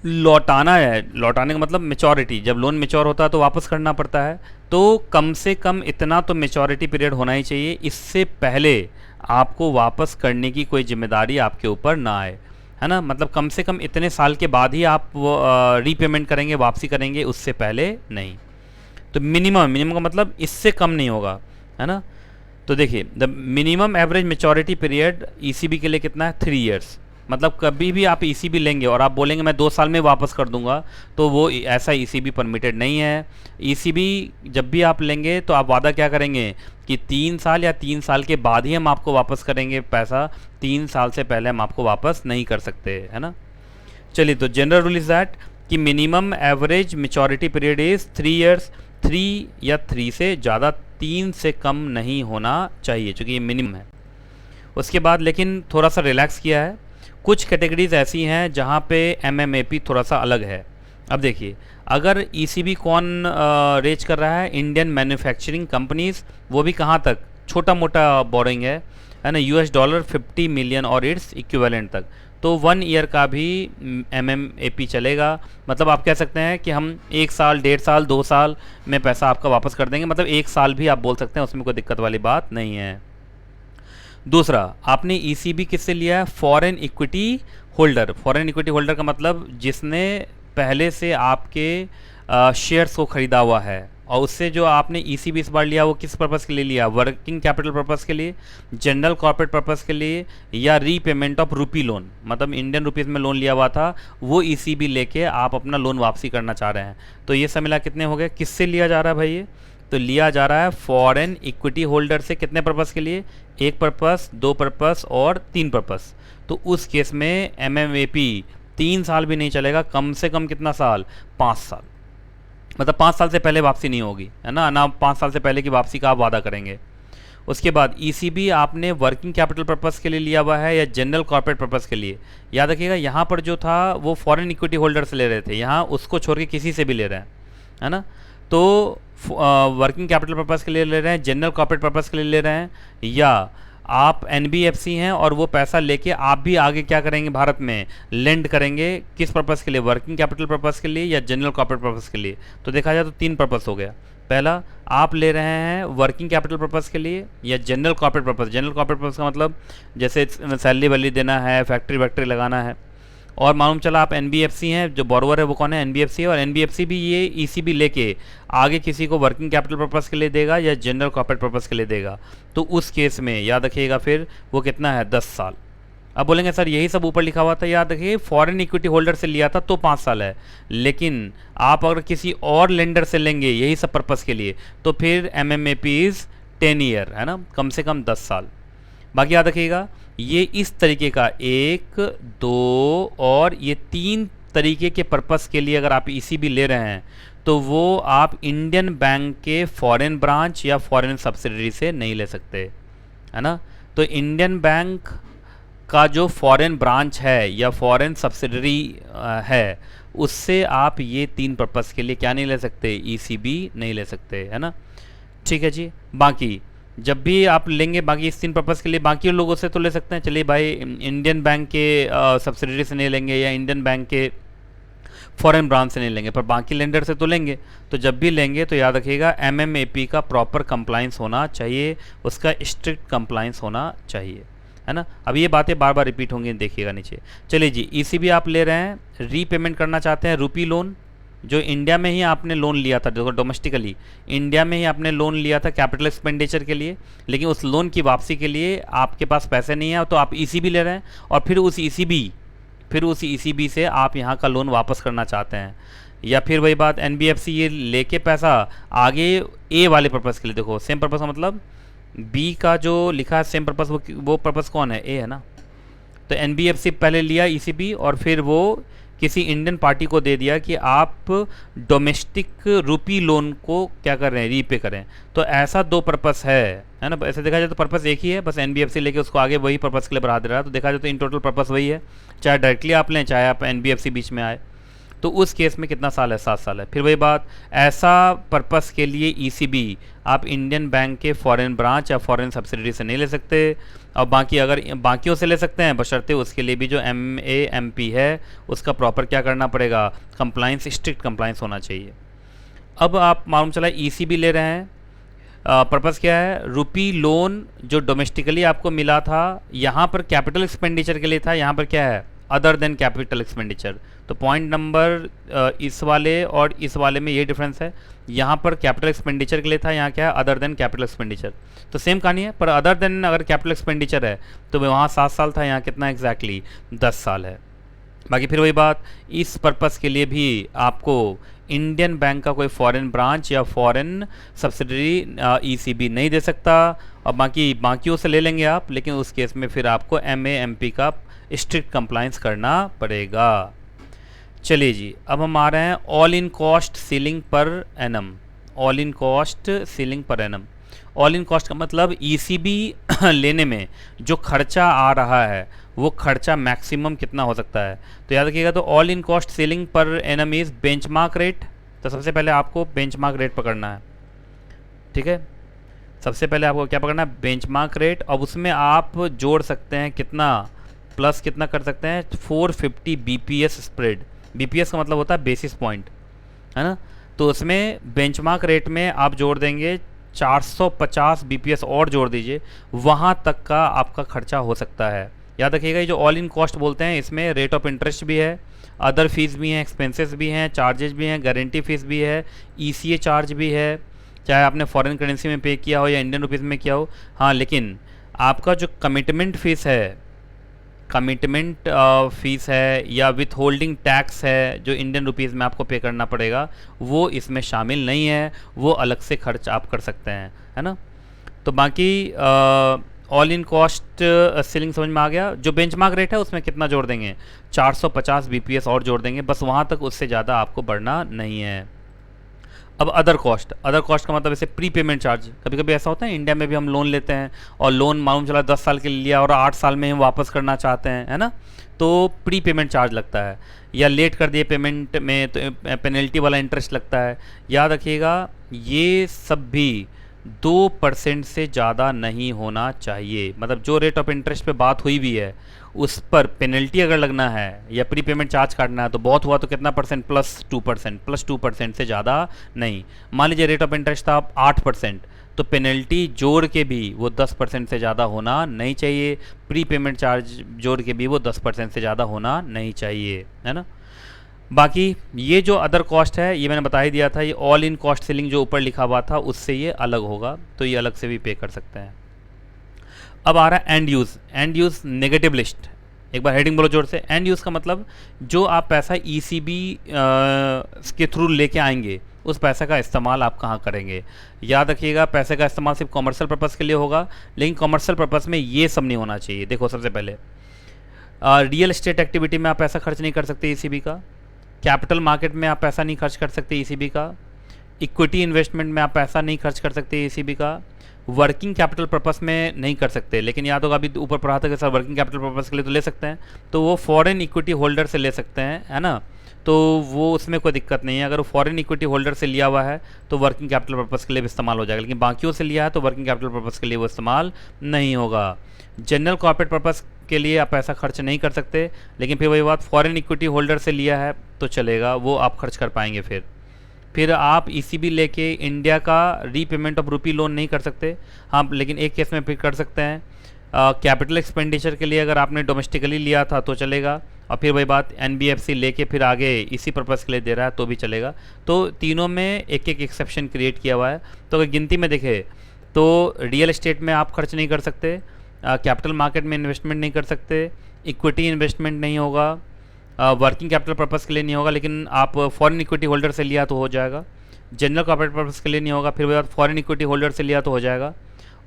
लौटाना है। लौटाने का मतलब मेच्योरिटी, जब लोन मेच्योर होता है तो वापस करना पड़ता है, तो कम से कम इतना तो मेच्योरिटी पीरियड होना ही चाहिए, इससे पहले आपको वापस करने की कोई जिम्मेदारी आपके ऊपर ना आए, है ना। मतलब कम से कम इतने साल के बाद ही आप वो रीपेमेंट करेंगे, वापसी करेंगे, उससे पहले नहीं। तो मिनिमम का मतलब इससे कम नहीं होगा, है ना। तो देखिए the minimum average maturity period ECB के लिए कितना है? 3 ईयर्स। मतलब कभी भी आप ईसीबी लेंगे और आप बोलेंगे मैं 2 साल में वापस कर दूंगा, तो वो ऐसा ईसीबी परमिटेड नहीं है। ईसीबी जब भी आप लेंगे तो आप वादा क्या करेंगे कि 3 साल या 3 साल के बाद ही हम आपको वापस करेंगे पैसा, 3 साल से पहले हम आपको वापस नहीं कर सकते, है ना। चलिए, तो जनरल रूल इज़ दैट कि minimum average maturity period is 3 years. 3 या 3 से ज़्यादा, 3 से कम नहीं होना चाहिए, चूँकि ये मिनिमम है। उसके बाद लेकिन थोड़ा सा रिलैक्स किया है, कुछ कैटेगरीज ऐसी हैं जहाँ पे MMAP थोड़ा सा अलग है। अब देखिए, अगर ईसीबी कौन रेज कर रहा है? इंडियन मैन्युफैक्चरिंग कंपनीज, वो भी कहाँ तक? छोटा मोटा बोरिंग है ना, $50 मिलियन और इट्स इक्विवेलेंट तक। तो 1 ईयर का भी MMAP चलेगा। मतलब आप कह सकते हैं कि हम 1 साल, 1.5 साल, 2 साल में पैसा आपका वापस कर देंगे, मतलब 1 साल भी आप बोल सकते हैं, उसमें कोई दिक्कत वाली बात नहीं है। दूसरा, आपने ईसीबी किससे लिया है? Foreign equity holder. Foreign equity holder का मतलब जिसने पहले से आपके शेयर्स को खरीदा हुआ है, और उससे जो आपने ईसीबी इस बार लिया वो किस पर्पज़ के लिए लिया? वर्किंग कैपिटल पर्पज़ के लिए, जनरल कॉर्पोरेट पर्पज़ के लिए, या रीपेमेंट ऑफ रुपी लोन, मतलब इंडियन रुपीज़ में लोन लिया हुआ था वो ईसीबी लेके आप अपना लोन वापसी करना चाह रहे हैं। तो ये सब मिला कितने हो गए? किससे लिया जा रहा है भाई ये? तो लिया जा रहा है फॉरेन इक्विटी होल्डर से। कितने पर्पज़ के लिए? एक पर्पज़, दो पर्पज़ और तीन पर्पज़। तो उस केस में एमएमएपी 3 साल भी नहीं चलेगा, कम से कम कितना साल? 5 साल। मतलब 5 साल से पहले वापसी नहीं होगी, है ना 5 साल से पहले की वापसी का आप वादा करेंगे। उसके बाद ईसीबी आपने वर्किंग कैपिटल पर्पज़ के लिए लिया हुआ है या जनरल कॉर्पोरेट पर्पज़ के लिए? याद रखिएगा, यहाँ पर जो था वो फॉरेन इक्विटी होल्डर से ले रहे थे, यहाँ उसको छोड़ के किसी से भी ले रहे हैं, है ना। तो वर्किंग कैपिटल पर्पज़ के लिए ले रहे हैं, जनरल कॉर्पोरेट पर्पज़ के लिए ले रहे हैं, या आप एनबीएफसी हैं और वो पैसा लेके आप भी आगे क्या करेंगे? भारत में लेंड करेंगे। किस पर्पज़ के लिए? वर्किंग कैपिटल पर्पज़ के लिए या जनरल कॉर्पोरेट पर्पज़ के लिए? तो देखा जाए तो 3 पर्पज़ हो गया। पहला, आप ले रहे हैं वर्किंग कैपिटल पर्पज़ के लिए या general corporate purpose. General corporate purpose का मतलब जैसे सैलरी वैलरी देना है, फैक्ट्री वैक्ट्री लगाना है। और मालूम चला आप एनबीएफसी हैं, जो बोरोवर है वो कौन है? एनबीएफसी। और एनबीएफसी भी ये ईसीबी लेके आगे किसी को वर्किंग कैपिटल पर्पज़ के लिए देगा या जनरल कॉर्पोरेट पर्पज़ के लिए देगा। तो उस केस में याद रखिएगा फिर वो कितना है? 10 साल। अब बोलेंगे सर यही सब ऊपर लिखा हुआ था। याद रखिए, फॉरेन इक्विटी होल्डर से लिया था तो 5 साल है, लेकिन आप अगर किसी और लेंडर से लेंगे यही सब पर्पज़ के लिए तो फिर एमएमएपी इज़ 10 ईयर, है ना, कम से कम 10 साल। बाकी याद रखिएगा, ये इस तरीके का 1, 2 और ये 3 तरीके के पर्पस के लिए अगर आप ईसीबी ले रहे हैं तो वो आप इंडियन बैंक के फॉरेन ब्रांच या फॉरेन सब्सिडरी से नहीं ले सकते, है ना। तो इंडियन बैंक का जो फॉरेन ब्रांच है या फॉरेन सब्सिडरी है, उससे आप ये 3 पर्पस के लिए क्या नहीं ले सकते? ईसीबी नहीं ले सकते, है ना। ठीक है जी। बाकी जब भी आप लेंगे, बाकी इस 3 पर्पज़ के लिए बाकी लोगों से तो ले सकते हैं। चलिए भाई, इंडियन बैंक के सब्सिडरी से नहीं लेंगे या इंडियन बैंक के फॉरेन ब्रांच से नहीं लेंगे, पर बाकी लेंडर से तो लेंगे। तो जब भी लेंगे तो याद रखिएगा एमएमएपी का प्रॉपर कंप्लाइंस होना चाहिए, उसका स्ट्रिक्ट कंप्लाइंस होना चाहिए, है ना। अब ये बातें बार बार रिपीट होंगी, देखिएगा नीचे। चलिए जी, ईसीबी आप ले रहे हैं, रीपेमेंट करना चाहते हैं रुपी लोन, जो इंडिया में ही आपने लोन लिया था, देखो डोमेस्टिकली इंडिया में ही आपने लोन लिया था कैपिटल एक्सपेंडिचर के लिए, लेकिन उस लोन की वापसी के लिए आपके पास पैसे नहीं है तो आप ईसीबी ले रहे हैं, और फिर उस ईसीबी से आप यहाँ का लोन वापस करना चाहते हैं। या फिर वही बात, एनबीएफसी ये लेके पैसा आगे ए वाले पर्पज़ के लिए, देखो सेम पर्पज़ का मतलब बी का जो लिखा है सेम पर्पज़, वो पर्पज़ कौन है? ए, है ना। तो एनबीएफसी पहले लिया ईसीबी और फिर वो किसी इंडियन पार्टी को दे दिया कि आप डोमेस्टिक रुपी लोन को क्या कर रहे हैं? रीपे करें। तो ऐसा 2 पर्पस है ना। ऐसे देखा जाए तो पर्पस एक ही है, बस एनबीएफसी लेके उसको आगे वही पर्पस के लिए बढ़ा दे रहा है। तो देखा जाए तो इन टोटल पर्पस वही है, चाहे डायरेक्टली आप लें चाहे आप एनबीएफसी बीच में आए। तो उस केस में कितना साल है? 7 साल है। फिर वही बात, ऐसा पर्पस के लिए ईसीबी आप इंडियन बैंक के फॉरेन ब्रांच या फॉरेन सब्सिडरी से नहीं ले सकते, और बाकी अगर बाकियों से ले सकते हैं, बशर्ते उसके लिए भी जो एमएएमपी है उसका प्रॉपर क्या करना पड़ेगा? कंप्लाइंस, स्ट्रिक्ट कंप्लाइंस होना चाहिए। अब आप मालूम चला ईसीबी ले रहे हैं, पर्पज़ क्या है? रुपी लोन जो डोमेस्टिकली आपको मिला था, यहाँ पर कैपिटल एक्सपेंडिचर के लिए था, यहाँ पर क्या है? Other than capital expenditure. तो पॉइंट नंबर इस वाले और इस वाले में ये डिफरेंस है, यहाँ पर कैपिटल एक्सपेंडिचर के लिए था, यहाँ क्या है? Other than capital expenditure. तो सेम कहानी है, पर अदर देन अगर कैपिटल एक्सपेंडिचर है तो वहाँ 7 साल था, यहाँ कितना एग्जैक्टली 10 साल है। बाकी फिर वही बात, इस पर्पस के लिए भी आपको इंडियन बैंक का कोई फॉरेन ब्रांच या फॉरेन सब्सिडरी ईसीबी नहीं दे सकता, और बाकियों से ले लेंगे आप, लेकिन उस केस में फिर आपको एमएएमपी का स्ट्रिक्ट कंप्लाइंस करना पड़ेगा। चलिए जी, अब हम आ रहे हैं all in cost ceiling per annum. All in cost ceiling per annum, all in cost का मतलब ईसीबी लेने में जो खर्चा आ रहा है वो खर्चा मैक्सिमम कितना हो सकता है। तो याद रखिएगा, तो all in cost ceiling per annum is benchmark rate. तो सबसे पहले आपको बेंचमार्क रेट पकड़ना है, ठीक है। सबसे पहले आपको क्या पकड़ना है? Benchmark rate. अब उसमें आप जोड़ सकते हैं कितना, प्लस कितना कर सकते हैं? 450 बीपीएस स्प्रेड। बीपीएस का मतलब होता है बेसिस पॉइंट, है ना। तो उसमें बेंचमार्क रेट में आप जोड़ देंगे 450 बीपीएस और जोड़ दीजिए, वहाँ तक का आपका खर्चा हो सकता है। याद रखिएगा, ये जो ऑल इन कॉस्ट बोलते हैं इसमें रेट ऑफ इंटरेस्ट भी है, अदर फीस भी हैं, एक्सपेंसेस भी हैं, चार्जेस भी हैं, गारंटी फीस भी है, ईसीए चार्ज भी है, चाहे आपने फॉरेन करेंसी में पे किया हो या इंडियन रुपीज़ में किया हो। हाँ, लेकिन आपका जो कमिटमेंट फ़ीस है, कमिटमेंट फ़ीस है या विथ होल्डिंग टैक्स है जो इंडियन रुपीज़ में आपको पे करना पड़ेगा, वो इसमें शामिल नहीं है, वो अलग से खर्च आप कर सकते हैं, है ना। तो बाकी ऑल इन कॉस्ट सीलिंग समझ में आ गया। जो बेंचमार्क रेट है उसमें कितना जोड़ देंगे, 450 बीपीएस और जोड़ देंगे, बस वहाँ तक, उससे ज़्यादा आपको बढ़ना नहीं है। अब अदर कॉस्ट, अदर कॉस्ट का मतलब ऐसे प्री पेमेंट चार्ज। कभी कभी ऐसा होता है, इंडिया में भी हम लोन लेते हैं और लोन मालूम चला 10 साल के लिए लिया और 8 साल में हम वापस करना चाहते हैं, है ना, तो प्री पेमेंट चार्ज लगता है, या लेट कर दिए पेमेंट में तो पेनल्टी वाला इंटरेस्ट लगता है। याद रखिएगा, ये सब भी 2% से ज़्यादा नहीं होना चाहिए। मतलब जो रेट ऑफ इंटरेस्ट पे बात हुई भी है उस पर पेनल्टी अगर लगना है या प्री पेमेंट चार्ज काटना है तो बहुत हुआ तो कितना परसेंट, +2% से ज़्यादा नहीं। मान लीजिए रेट ऑफ इंटरेस्ट था 8%, तो पेनल्टी जोड़ के भी वो 10% से ज़्यादा होना नहीं चाहिए, प्री पेमेंट चार्ज जोड़ के भी वो 10% से ज़्यादा होना नहीं चाहिए, है ना। बाकी ये जो अदर कॉस्ट है ये मैंने बता ही दिया था, ये ऑल इन कॉस्ट सेलिंग जो ऊपर लिखा हुआ था उससे ये अलग होगा, तो ये अलग से भी पे कर सकते हैं। अब आ रहा है and use. And use negative list, एक बार हेडिंग बोलो जोर से। एंड यूज़ का मतलब जो आप पैसा ईसीबी के थ्रू लेके आएंगे उस पैसे का इस्तेमाल आप कहाँ करेंगे। याद रखिएगा, पैसे का इस्तेमाल सिर्फ कॉमर्शियल पर्पज़ के लिए होगा, लेकिन कॉमर्शियल पर्पज़ में ये सब नहीं होना चाहिए। देखो, सबसे पहले रियल एस्टेट एक्टिविटी में आप पैसा खर्च नहीं कर सकते ईसीबी का, कैपिटल मार्केट में आप पैसा नहीं खर्च कर सकते ईसीबी का, इक्विटी इन्वेस्टमेंट में आप पैसा नहीं खर्च कर सकते ईसीबी का, वर्किंग कैपिटल पर्पस में नहीं कर सकते। लेकिन याद होगा, अभी ऊपर पढ़ा था कि सर वर्किंग कैपिटल पर्पस के लिए तो ले सकते हैं, तो वो फॉरेन इक्विटी होल्डर से ले सकते हैं, है ना, तो वो उसमें कोई दिक्कत नहीं है। अगर वो फॉरेन इक्विटी होल्डर से लिया हुआ है तो वर्किंग कैपिटल पर्पस के लिए भी इस्तेमाल हो जाएगा, लेकिन बाकियों से लिया है तो वर्किंग कैपिटल पर्पस के लिए वो इस्तेमाल नहीं होगा। जनरल कॉर्पोरेट पर्पस के लिए आप पैसा खर्च नहीं कर सकते, लेकिन फिर वही बात, फॉरेन इक्विटी होल्डर से लिया है तो चलेगा, वो आप खर्च कर पाएंगे। फिर आप ईसीबी लेके इंडिया का रीपेमेंट ऑफ रुपी लोन नहीं कर सकते। हाँ, लेकिन एक केस में फिर कर सकते हैं, कैपिटल एक्सपेंडिचर के लिए अगर आपने डोमेस्टिकली लिया था तो चलेगा, और फिर वही बात एनबीएफसी लेके फिर आगे इसी पर्पज़ के लिए दे रहा है तो भी चलेगा। तो तीनों में एक एक एक्सेप्शन क्रिएट किया हुआ है। तो अगर गिनती में देखें तो रियल एस्टेट में आप खर्च नहीं कर सकते, कैपिटल मार्केट में इन्वेस्टमेंट नहीं कर सकते, इक्विटी इन्वेस्टमेंट नहीं होगा, वर्किंग कैपिटल पर्पज़ के लिए नहीं होगा, लेकिन आप फॉरेन इक्विटी होल्डर से लिया तो हो जाएगा। जनरल कॉर्पोरेट पर्पज़ के लिए नहीं होगा, फिर वही फॉरेन इक्विटी होल्डर से लिया तो हो जाएगा।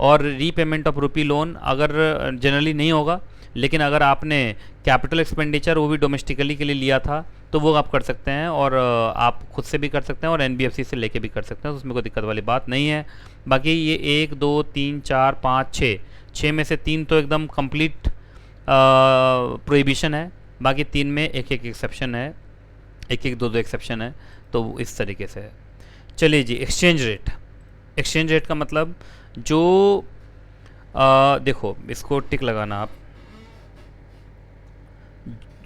और रीपेमेंट ऑफ रुपी लोन अगर जनरली नहीं होगा, लेकिन अगर आपने कैपिटल एक्सपेंडिचर वो भी डोमेस्टिकली के लिए लिया था तो वो आप कर सकते हैं, और आप खुद से भी कर सकते हैं और एनबीएफसी से लेके भी कर सकते हैं, तो उसमें कोई दिक्कत वाली बात नहीं है। बाकी ये 1 2 3 4 5 6 में से 3 तो एकदम कंप्लीट प्रोहिबिशन है, बाकी 3 में एक एक एक्सेप्शन है, एक एक दो दो एक्सेप्शन है, तो इस तरीके से है। चलिए जी, एक्सचेंज रेट। एक्सचेंज रेट का मतलब जो देखो, इसको टिक लगाना आप,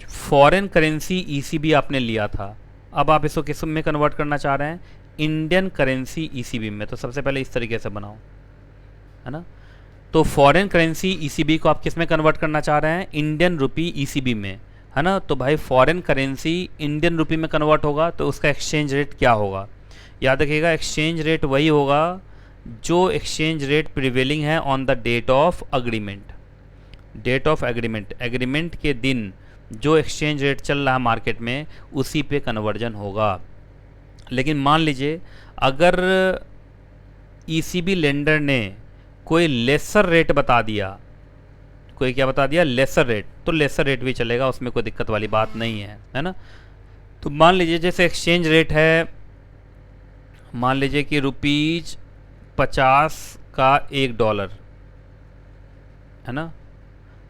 फॉरेन करेंसी ईसीबी आपने लिया था, अब आप इसको किस में कन्वर्ट करना चाह रहे हैं, इंडियन करेंसी ईसीबी में। तो सबसे पहले इस तरीके से बनाओ, है ना। तो फॉरेन करेंसी ईसीबी को आप किस में कन्वर्ट करना चाह रहे हैं, इंडियन रुपी ईसीबी में, है ना। तो भाई फॉरेन करेंसी इंडियन रुपी में कन्वर्ट होगा तो उसका एक्सचेंज रेट क्या होगा। याद रखिएगा, एक्सचेंज रेट वही होगा जो एक्सचेंज रेट प्रिवेलिंग है on the date of agreement. Date of agreement, agreement के दिन जो एक्सचेंज रेट चल रहा है मार्केट में उसी पे कन्वर्जन होगा। लेकिन मान लीजिए अगर ईसीबी लेंडर ने कोई लेसर रेट बता दिया, कोई क्या बता दिया, लेसर रेट, तो लेसर रेट भी चलेगा, उसमें कोई दिक्कत वाली बात नहीं है ना। तो मान लीजिए जैसे एक्सचेंज रेट है, मान लीजिए कि ₹50 का $1, है ना,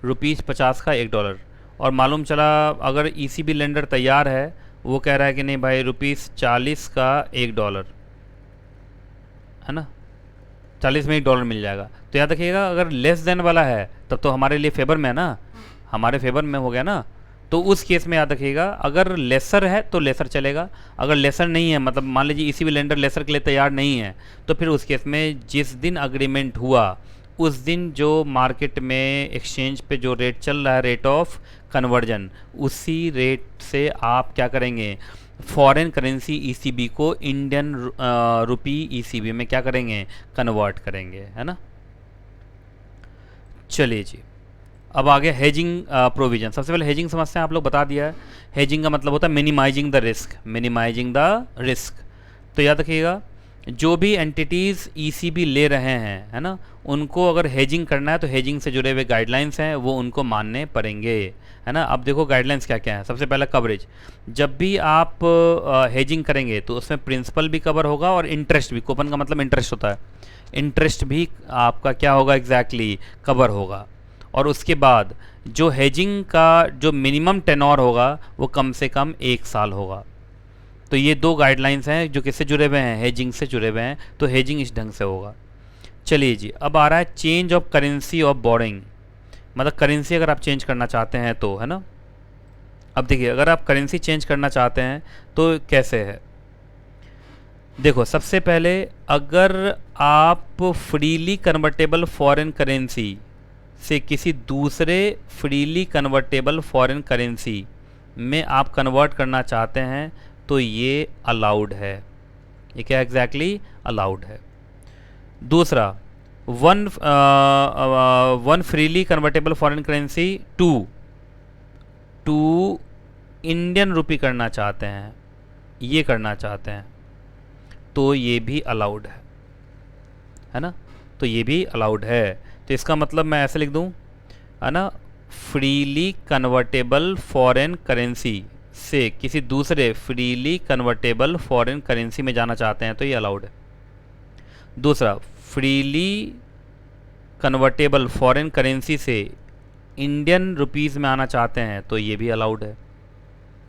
₹50 का $1, और मालूम चला अगर ईसीबी लेंडर तैयार है, वो कह रहा है कि नहीं भाई ₹40 का $1, है ना, 40 में $1 मिल जाएगा। तो याद रखिएगा, अगर लेस देन वाला है तब तो हमारे लिए फेवर में है ना, हमारे फेवर में हो गया ना। तो उस केस में याद रखिएगा, अगर लेसर है तो लेसर चलेगा, अगर लेसर नहीं है मतलब मान लीजिए ईसीबी लेंडर लेसर के लिए तैयार नहीं है, तो फिर उस केस में जिस दिन अग्रीमेंट हुआ उस दिन जो मार्केट में एक्सचेंज पे जो रेट चल रहा है, रेट ऑफ कन्वर्जन, उसी रेट से आप क्या करेंगे, फॉरेन करेंसी ईसीबी को इंडियन रुपी ईसीबी में क्या करेंगे, कन्वर्ट करेंगे, है ना। चलिए जी, अब आगे हेजिंग प्रोविजन। सबसे पहले हेजिंग समस्या आप लोग बता दिया है। हेजिंग का मतलब होता है minimising the risk, minimising the risk. तो याद रखिएगा, जो भी एंटिटीज़ ईसीबी ले रहे हैं, है ना, उनको अगर हेजिंग करना है तो हेजिंग से जुड़े हुए गाइडलाइंस हैं वो उनको मानने पड़ेंगे, है ना। अब देखो गाइडलाइंस क्या क्या है। सबसे पहला कवरेज, जब भी आप हेजिंग करेंगे तो उसमें प्रिंसिपल भी कवर होगा और इंटरेस्ट भी, कूपन का मतलब इंटरेस्ट होता है, इंटरेस्ट भी आपका क्या होगा, एग्जैक्टली कवर होगा। और उसके बाद जो हेजिंग का जो मिनिमम टेनोर होगा वो कम से कम 1 साल होगा। तो ये 2 गाइडलाइंस हैं जो किससे जुड़े हुए हैं, हेजिंग से जुड़े हुए हैं। तो हेजिंग इस ढंग से होगा। चलिए जी, अब आ रहा है change of currency of borrowing, मतलब करेंसी अगर आप चेंज करना चाहते हैं तो, है ना। अब देखिए, अगर आप करेंसी चेंज करना चाहते हैं तो कैसे है, देखो सबसे पहले अगर आप फ्रीली कन्वर्टेबल फॉरेन करेंसी से किसी दूसरे फ्रीली कन्वर्टेबल फॉरेन करेंसी में आप कन्वर्ट करना चाहते हैं तो ये अलाउड है। ये क्या एग्जैक्टली अलाउड है। दूसरा, one freely convertible foreign currency to Indian rupee करना चाहते हैं, ये करना चाहते हैं तो ये भी अलाउड है ना। तो ये भी अलाउड है। तो इसका मतलब मैं ऐसे लिख दूं, है ना, फ्रीली कन्वर्टेबल फॉरेन करेंसी से किसी दूसरे फ्रीली कन्वर्टेबल फॉरेन करेंसी में जाना चाहते हैं तो ये अलाउड है। दूसरा, फ्रीली कन्वर्टेबल फॉरेन करेंसी से इंडियन रुपीज़ में आना चाहते हैं तो ये भी अलाउड है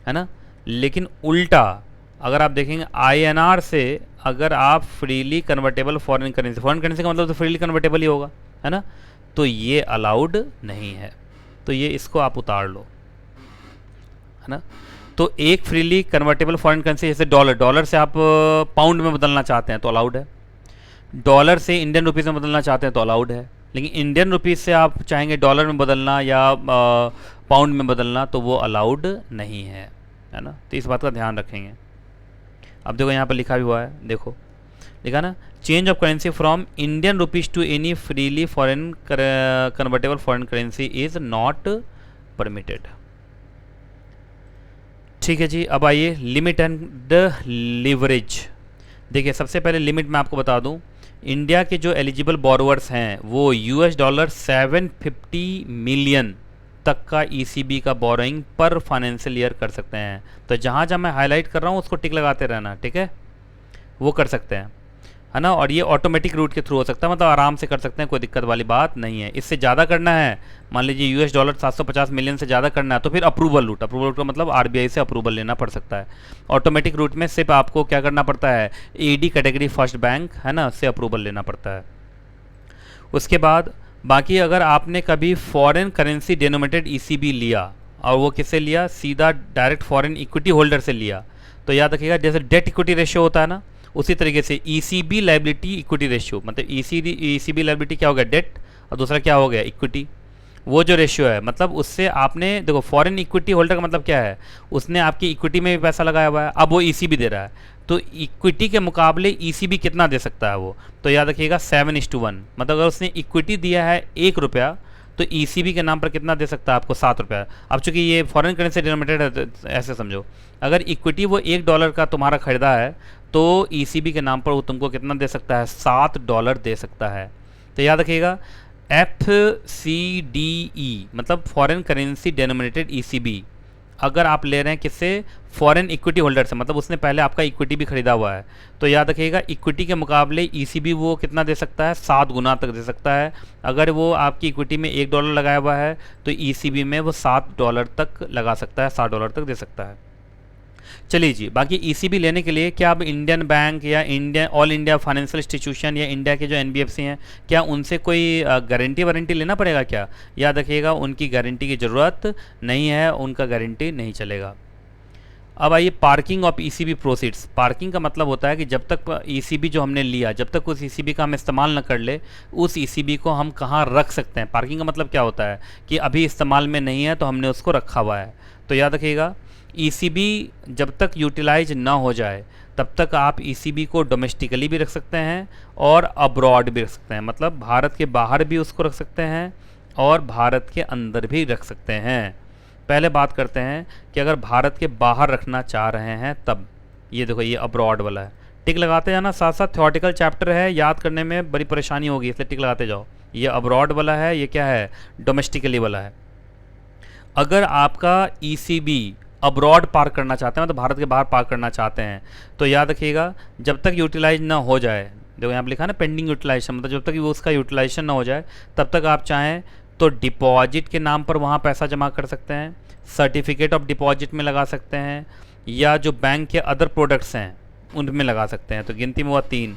ना। लेकिन उल्टा अगर आप देखेंगे आईएनआर से अगर आप फ्रीली कन्वर्टेबल फॉरेन करेंसी का मतलब तो फ्रीली कन्वर्टेबल ही होगा, है ना, तो ये अलाउड नहीं है। तो ये इसको आप उतार लो, है ना। तो एक फ्रीली कन्वर्टेबल फॉरेन करेंसी जैसे डॉलर से आप पाउंड में बदलना चाहते हैं तो अलाउड है, डॉलर से इंडियन रुपीज़ में बदलना चाहते हैं तो अलाउड है। लेकिन इंडियन रुपीज़ से आप चाहेंगे डॉलर में बदलना या पाउंड में बदलना तो वो अलाउड नहीं है ना। तो इस बात का ध्यान रखेंगे। अब देखो यहाँ पर लिखा भी हुआ है, देखो लिखा ना, change of currency from Indian rupees to any freely foreign convertible foreign currency is not permitted. ठीक है जी, अब आइए लिमिट एंड लीवरेज। देखिए सबसे पहले लिमिट मैं आपको बता दूं, इंडिया के जो एलिजिबल बोरोवर्स हैं वो $750 मिलियन तक का ईसीबी का बोरोइंग पर फाइनेंशियल ईयर कर सकते हैं। तो जहाँ जहाँ मैं हाईलाइट कर रहा हूँ उसको टिक लगाते रहना, ठीक है, वो कर सकते हैं, है ना। और ये ऑटोमेटिक रूट के थ्रू हो सकता है, मतलब आराम से कर सकते हैं, कोई दिक्कत वाली बात नहीं है। इससे ज़्यादा करना है, मान लीजिए $750 मिलियन से ज़्यादा करना है तो फिर अप्रूवल रूट का मतलब आरबीआई से अप्रूवल लेना पड़ सकता है। ऑटोमेटिक रूट में सिर्फ आपको क्या करना पड़ता है, एडी कैटेगरी फर्स्ट बैंक, है ना, से अप्रूवल लेना पड़ता है। उसके बाद बाकी अगर आपने कभी फॉरेन करेंसी डिनोमिनेटेड ईसीबी लिया और वो किससे लिया, सीधा डायरेक्ट फॉरेन इक्विटी होल्डर से लिया, तो याद रखिएगा जैसे डेट इक्विटी रेशियो होता है ना, उसी तरीके से ईसीबी लायबिलिटी इक्विटी रेशियो, मतलब ईसीबी लायबिलिटी क्या हो गया, डेट, और दूसरा क्या हो गया, इक्विटी। वो जो रेशियो है मतलब उससे आपने देखो फॉरेन इक्विटी होल्डर का मतलब क्या है, उसने आपकी इक्विटी में भी पैसा लगाया हुआ है, अब वो ईसीबी दे रहा है, तो इक्विटी के मुकाबले ईसीबी कितना दे सकता है वो, तो याद रखिएगा 7:1। मतलब अगर उसने इक्विटी दिया है ₹1 तो ईसीबी के नाम पर कितना दे सकता है आपको, ₹7। अब चूंकि ये फॉरेन करेंसी डिनोमिनेटेड है तो ऐसे समझो, अगर इक्विटी वो $1 का तुम्हारा खरीदा है तो ईसीबी के नाम पर वो तुमको कितना दे सकता है, $7 दे सकता है। तो याद रखिएगा FCDE मतलब फॉरेन करेंसी डिनोमिनेटेड ईसीबी अगर आप ले रहे हैं किससे, फॉरेन इक्विटी होल्डर से, मतलब उसने पहले आपका इक्विटी भी खरीदा हुआ है, तो याद रखिएगा इक्विटी के मुकाबले ईसीबी वो कितना दे सकता है, 7 गुना तक दे सकता है। अगर वो आपकी इक्विटी में $1 लगाया हुआ है तो ईसीबी में वो $7 तक लगा सकता है, $7 तक दे सकता है। चलिए जी, बाकी ईसीबी लेने के लिए क्या अब इंडियन बैंक या India all India financial institution या इंडिया के जो एनबीएफसी हैं, क्या उनसे कोई गारंटी वारंटी लेना पड़ेगा क्या? याद रखिएगा, उनकी गारंटी की ज़रूरत नहीं है, उनका गारंटी नहीं चलेगा। अब आइए parking of ECB proceeds. Parking का मतलब होता है कि जब तक ईसीबी जो हमने लिया, जब तक उस ईसीबी का हम इस्तेमाल न कर ले, उस ईसीबी को हम कहाँ रख सकते हैं। पार्किंग का मतलब क्या होता है कि अभी इस्तेमाल में नहीं है तो हमने उसको रखा हुआ है। तो याद रखिएगा, ईसीबी जब तक यूटिलाइज ना हो जाए तब तक आप ईसीबी को डोमेस्टिकली भी रख सकते हैं और अब्रॉड भी रख सकते हैं, मतलब भारत के बाहर भी उसको रख सकते हैं और भारत के अंदर भी रख सकते हैं। पहले बात करते हैं कि अगर भारत के बाहर रखना चाह रहे हैं तब, ये देखो ये अब्रॉड वाला है, टिक लगाते जाना। साथ साथ थ्योरेटिकल चैप्टर है, याद करने में बड़ी परेशानी होगी, इसलिए टिक लगाते जाओ। ये अब्रॉड वाला है, ये क्या है, डोमेस्टिकली वाला है। अगर आपका ईसीबी अब्रॉड पार्क करना चाहते हैं, मतलब भारत के बाहर पार्क करना चाहते हैं, तो याद रखिएगा जब तक यूटिलाइज ना हो जाए, देखो यहाँ पर लिखा है ना पेंडिंग यूटिलाइजेशन, मतलब जब तक वो उसका यूटिलाइजेशन ना हो जाए तब तक आप चाहें तो डिपॉजिट के नाम पर वहाँ पैसा जमा कर सकते हैं, सर्टिफिकेट ऑफ डिपॉजिट में लगा सकते हैं, या जो बैंक के अदर प्रोडक्ट्स हैं उनमें लगा सकते हैं। तो गिनती में हुआ 3,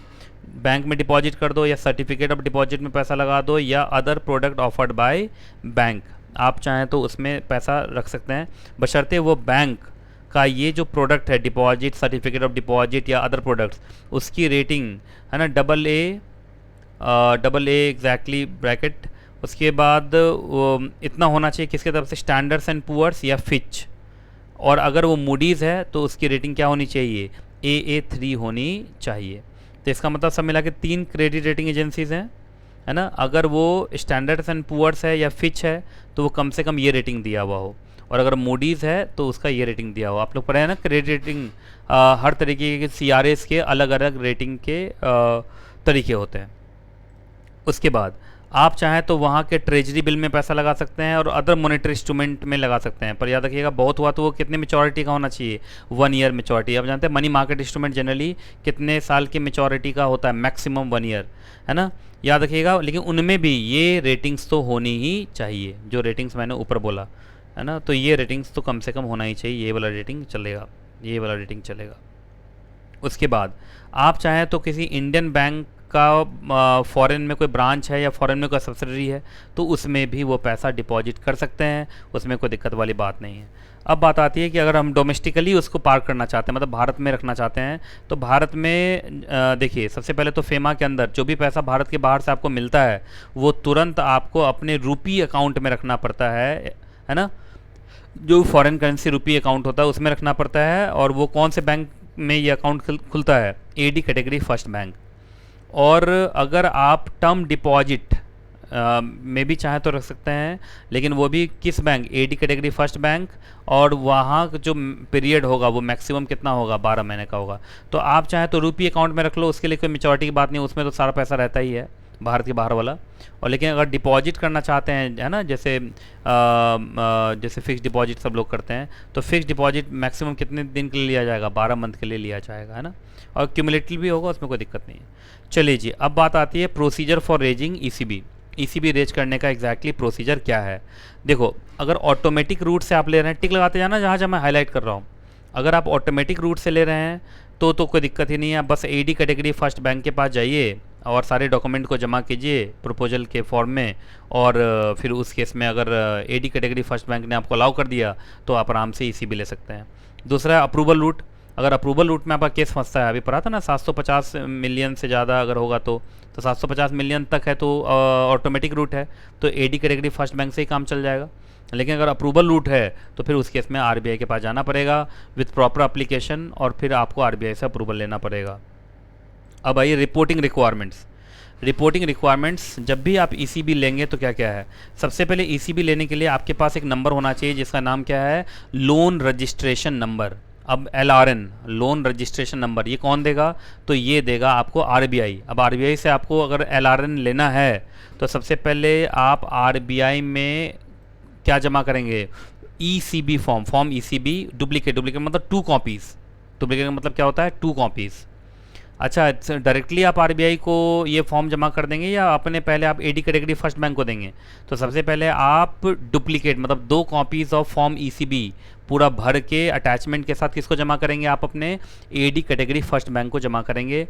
बैंक में डिपॉजिट कर दो, या सर्टिफिकेट ऑफ डिपॉजिट में पैसा लगा दो, या other product offered by bank. आप चाहें तो उसमें पैसा रख सकते हैं, बशर्ते वो बैंक का ये जो प्रोडक्ट है, डिपॉजिट, सर्टिफिकेट ऑफ डिपॉजिट या अदर प्रोडक्ट्स, उसकी रेटिंग है ना AA एग्जैक्टली ब्रैकेट, उसके बाद इतना होना चाहिए किसके तरफ से, स्टैंडर्ड्स एंड पुअर्स या फिच, और अगर वो मूडीज़ है तो उसकी रेटिंग क्या होनी चाहिए, AA3 होनी चाहिए। तो इसका मतलब सब मिला के 3 क्रेडिट रेटिंग एजेंसीज़ हैं, है ना। अगर वो स्टैंडर्ड्स एंड पुअर्स है या फिच है तो वो कम से कम ये रेटिंग दिया हुआ हो, और अगर मूडीज़ है तो उसका ये रेटिंग दिया हुआ। आप लोग पढ़े हैं ना क्रेडिट रेटिंग, हर तरीके के CRAs के अलग अलग रेटिंग के तरीके होते हैं। उसके बाद आप चाहें तो वहाँ के ट्रेजरी बिल में पैसा लगा सकते हैं और अदर मॉनेटरी इंस्ट्रूमेंट में लगा सकते हैं, पर याद रखिएगा बहुत हुआ तो वो कितने मैच्योरिटी का होना चाहिए, 1 ईयर मैच्योरिटी। आप जानते हैं मनी मार्केट इंस्ट्रूमेंट जनरली कितने साल की मैच्योरिटी का होता है, मैक्सिमम 1 ईयर, है ना, याद रखिएगा। लेकिन उनमें भी ये रेटिंग्स तो होनी ही चाहिए, जो रेटिंग्स मैंने ऊपर बोला, है ना। तो ये रेटिंग्स तो कम से कम होना ही चाहिए, ये वाला रेटिंग चलेगा, ये वाला रेटिंग चलेगा। उसके बाद आप चाहें तो किसी इंडियन बैंक का फॉरेन में कोई ब्रांच है या फॉरेन में कोई सब्सिडरी है तो उसमें भी वो पैसा डिपॉजिट कर सकते हैं, उसमें कोई दिक्कत वाली बात नहीं है। अब बात आती है कि अगर हम डोमेस्टिकली उसको पार्क करना चाहते हैं, मतलब भारत में रखना चाहते हैं, तो भारत में देखिए सबसे पहले तो फेमा के अंदर जो भी पैसा भारत के बाहर से आपको मिलता है वो तुरंत आपको अपने रुपी अकाउंट में रखना पड़ता है ना। जो फॉरेन करेंसी रुपी अकाउंट होता है उसमें रखना पड़ता है, और वो कौन से बैंक में ये अकाउंट खुलता है, AD कैटेगरी फर्स्ट बैंक। और अगर आप टर्म डिपॉजिट में भी चाहें तो रख सकते हैं, लेकिन वो भी किस bank, AD category first bank, और वहाँ जो पीरियड होगा वो मैक्सिमम कितना होगा, 12 महीने का होगा। तो आप चाहें तो रुपी अकाउंट में रख लो, उसके लिए कोई मैच्योरिटी की बात नहीं, उसमें तो सारा पैसा रहता ही है भारत के बाहर वाला। और लेकिन अगर डिपॉजिट करना चाहते हैं, है ना, जैसे जैसे फिक्स डिपॉजिट सब लोग करते हैं, तो फिक्स डिपॉजिट मैक्सिमम कितने दिन के लिए लिया जाएगा, 12 मंथ के लिए लिया जाएगा, है ना, और क्यूमुलेटिव भी होगा, उसमें कोई दिक्कत नहीं है। चलिए जी, अब बात आती है procedure for raising ECB। ECB raise करने का एग्जैक्टली प्रोसीजर क्या है। देखो अगर ऑटोमेटिक रूट से आप ले रहे हैं, टिक लगाते जाना जहाँ जहाँ मैं हाईलाइट कर रहा हूँ, अगर आप ऑटोमेटिक रूट से ले रहे हैं तो कोई दिक्कत ही नहीं है। बस AD कैटेगरी फर्स्ट बैंक के पास जाइए और सारे डॉक्यूमेंट को जमा कीजिए प्रपोजल के फॉर्म में, और फिर उस केस में अगर AD कैटेगरी फर्स्ट बैंक ने आपको अलाउ कर दिया तो आप आराम से ECB ले सकते हैं। दूसरा अप्रूवल रूट, अगर अप्रूवल रूट में आपका केस फंसता है, अभी पढ़ा था ना 750 मिलियन से ज़्यादा अगर होगा तो 750 मिलियन तक है तो ऑटोमेटिक रूट है, तो AD कैटेगरी फर्स्ट बैंक से ही काम चल जाएगा। लेकिन अगर अप्रूवल रूट है तो फिर उस केस में RBI के पास जाना पड़ेगा विथ प्रॉपर एप्लीकेशन, और फिर आपको RBI से अप्रूवल लेना पड़ेगा। अब आइए रिपोर्टिंग रिक्वायरमेंट्स। रिपोर्टिंग रिक्वायरमेंट्स जब भी आप ECB लेंगे तो क्या क्या है, सबसे पहले ECB लेने के लिए आपके पास एक नंबर होना चाहिए जिसका नाम क्या है, लोन रजिस्ट्रेशन नंबर। अब LRN, लोन रजिस्ट्रेशन नंबर, ये कौन देगा, तो ये देगा आपको RBI। अब RBI से आपको अगर LRN लेना है तो सबसे पहले आप RBI में क्या जमा करेंगे, ECB फॉर्म ECB डुप्लीकेट मतलब 2 कॉपीज़। डुप्लीकेट मतलब क्या होता है, 2 कॉपीज़। अच्छा, डायरेक्टली आप आरबीआई को ये फॉर्म जमा कर देंगे या अपने पहले आप एडी कैटेगरी फर्स्ट बैंक को देंगे? तो सबसे पहले आप डुप्लीकेट मतलब 2 कॉपीज़ ऑफ फॉर्म ईसीबी पूरा भर के अटैचमेंट के साथ किसको जमा करेंगे? आप अपने एडी कैटेगरी फर्स्ट बैंक को जमा करेंगे।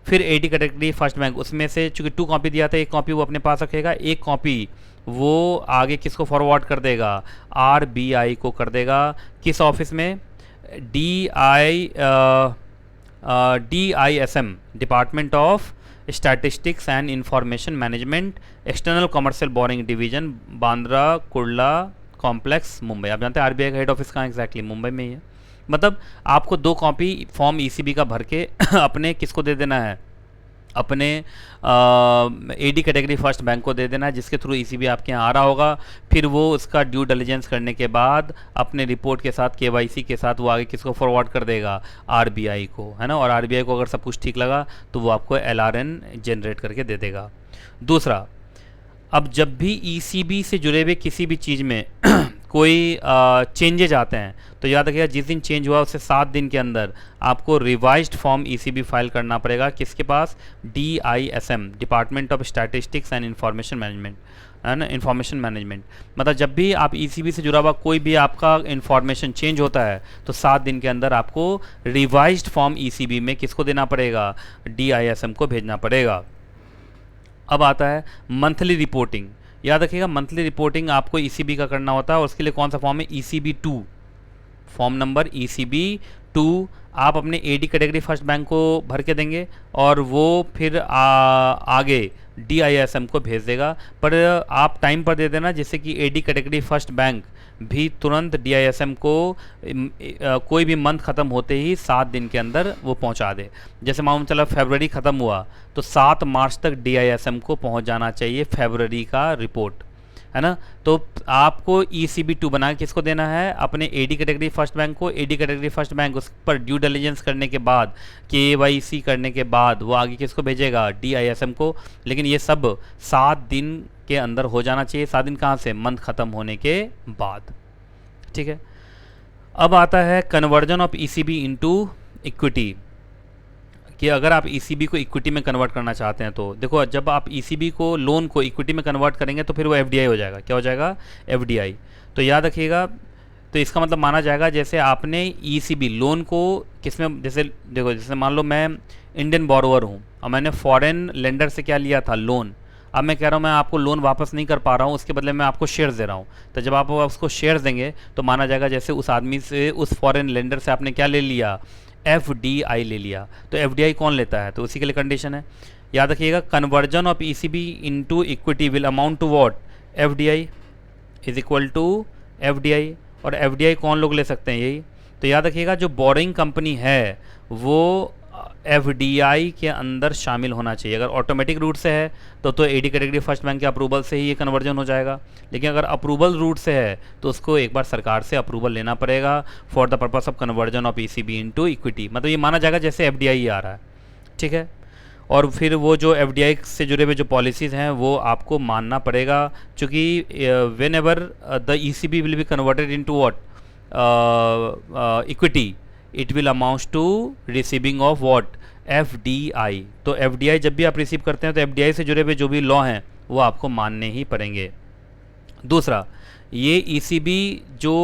फिर एडी कैटेगरी फर्स्ट बैंक उसमें से चूँकि 2 कॉपी दिया था, 1 कॉपी वो अपने पास रखेगा, 1 कॉपी वो आगे किसको फॉरवर्ड कर देगा? आरबीआई को कर देगा। किस ऑफिस में? DISM, department of statistics and information management, external commercial boring division, Bandra Kurla complex, Mumbai. आप जानते हैं आरबीआई का हेड ऑफिस कहाँ एग्जैक्टली? मुंबई में ही है। मतलब आपको 2 कॉपी फॉर्म ईसीबी का भर के अपने किसको दे देना है? अपने एडी कैटेगरी फर्स्ट बैंक को दे देना है, जिसके थ्रू ईसीबी आपके यहाँ आ रहा होगा। फिर वो उसका ड्यू डिलिजेंस करने के बाद अपने रिपोर्ट के साथ केवाईसी के साथ वो आगे किसको फॉरवर्ड कर देगा? आरबीआई को, है ना। और आरबीआई को अगर सब कुछ ठीक लगा तो वो आपको एलआरएन जनरेट करके दे देगा। दूसरा, अब जब भी ईसीबी से जुड़े हुए किसी भी चीज़ में कोई चेंजेज आते हैं तो याद रखिएगा जिस दिन चेंज हुआ उससे 7 दिन के अंदर आपको रिवाइज्ड फॉर्म ईसीबी फाइल करना पड़ेगा। किसके पास? DISM, department of statistics and information management, है ना, इंफॉर्मेशन मैनेजमेंट। मतलब जब भी आप ईसीबी से जुड़ा हुआ कोई भी आपका इंफॉर्मेशन चेंज होता है तो 7 दिन के अंदर आपको रिवाइज्ड फॉर्म ईसीबी में किसको देना पड़ेगा? DISM को भेजना पड़ेगा। अब आता है मंथली रिपोर्टिंग। याद रखिएगा मंथली रिपोर्टिंग आपको ईसीबी का करना होता है और उसके लिए कौन सा फॉर्म है? ECB 2, फॉर्म नंबर ECB 2 आप अपने एडी कैटेगरी फर्स्ट बैंक को भर के देंगे और वो फिर आगे DISM को भेज देगा। पर आप टाइम पर दे देना जिससे कि एडी कैटेगरी फर्स्ट बैंक भी तुरंत DISM को कोई भी मंथ ख़त्म होते ही 7 दिन के अंदर वो पहुंचा दे। जैसे मालूम चला फरवरी ख़त्म हुआ तो 7 मार्च तक DISM को पहुंच जाना चाहिए फरवरी का रिपोर्ट, है ना। तो आपको ECB 2 बना के किसको देना है? अपने एडी कैटेगरी फर्स्ट बैंक को। एडी कैटेगरी फर्स्ट बैंक उस पर ड्यू डिलिजेंस करने के बाद KYC करने के बाद वो आगे किसको भेजेगा? DISM को। लेकिन ये सब 7 दिन के अंदर हो जाना चाहिए। 7 दिन कहाँ से? मंथ ख़त्म होने के बाद, ठीक है। अब आता है conversion of ECB into equity, कि अगर आप ECB को इक्विटी में कन्वर्ट करना चाहते हैं तो देखो जब आप ECB को लोन को इक्विटी में कन्वर्ट करेंगे तो फिर वो FDI हो जाएगा। क्या हो जाएगा? FDI। तो याद रखिएगा, तो इसका मतलब माना जाएगा जैसे आपने ECB लोन को किसमें, जैसे देखो जैसे मान लो मैं इंडियन बोरोवर हूँ और मैंने फॉरेन लेंडर से क्या लिया था? लोन। अब मैं कह रहा हूँ मैं आपको लोन वापस नहीं कर पा रहा हूँ, उसके बदले मैं आपको शेयर्स दे रहा हूँ। तो जब आप उसको शेयर्स देंगे तो माना जाएगा जैसे उस आदमी से, उस फॉरेन लेंडर से आपने क्या ले लिया? FDI ले लिया। तो FDI कौन लेता है? तो उसी के लिए कंडीशन है। याद रखिएगा conversion of ECB into equity will amount to what? FDI is equal to FDI। और FDI कौन लोग ले सकते हैं? यही। तो याद रखिएगा जो बोरिंग कंपनी है वो FDI के अंदर शामिल होना चाहिए। अगर ऑटोमेटिक रूट से है तो एडी कैटेगरी फर्स्ट बैंक के अप्रूवल से ही ये कन्वर्जन हो जाएगा। लेकिन अगर अप्रूवल रूट से है तो उसको एक बार सरकार से अप्रूवल लेना पड़ेगा for the purpose of conversion of ECB into equity. मतलब ये माना जाएगा जैसे FDI आ रहा है, ठीक है। और फिर वो जो FDI से जुड़े हुए जो पॉलिसीज़ हैं वो आपको मानना पड़ेगा, क्योंकि whenever the ECB will be converted into what? Equity, it will amounts to receiving of what? FDI। तो FDI जब भी आप रिसीव करते हैं तो FDI से जुड़े हुए जो भी लॉ हैं वो आपको मानने ही पड़ेंगे। दूसरा, ये ECB जो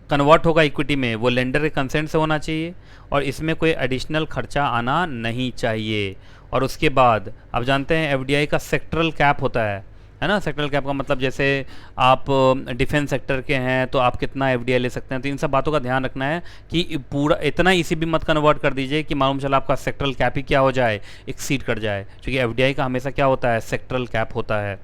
कन्वर्ट होगा इक्विटी में वो लेंडर के कंसेंट से होना चाहिए और इसमें कोई एडिशनल खर्चा आना नहीं चाहिए। और उसके बाद आप जानते हैं FDI का सेक्टरल कैप होता है ना। सेक्टरल कैप का मतलब जैसे आप डिफेंस सेक्टर के हैं तो आप कितना FDI ले सकते हैं। तो इन सब बातों का ध्यान रखना है कि पूरा इतना ECB मत कन्वर्ट कर दीजिए कि मालूम चला आपका सेक्टरल कैप ही क्या हो जाए? एक्सीड कर जाए, क्योंकि FDI का हमेशा क्या होता है? सेक्टरल कैप होता है।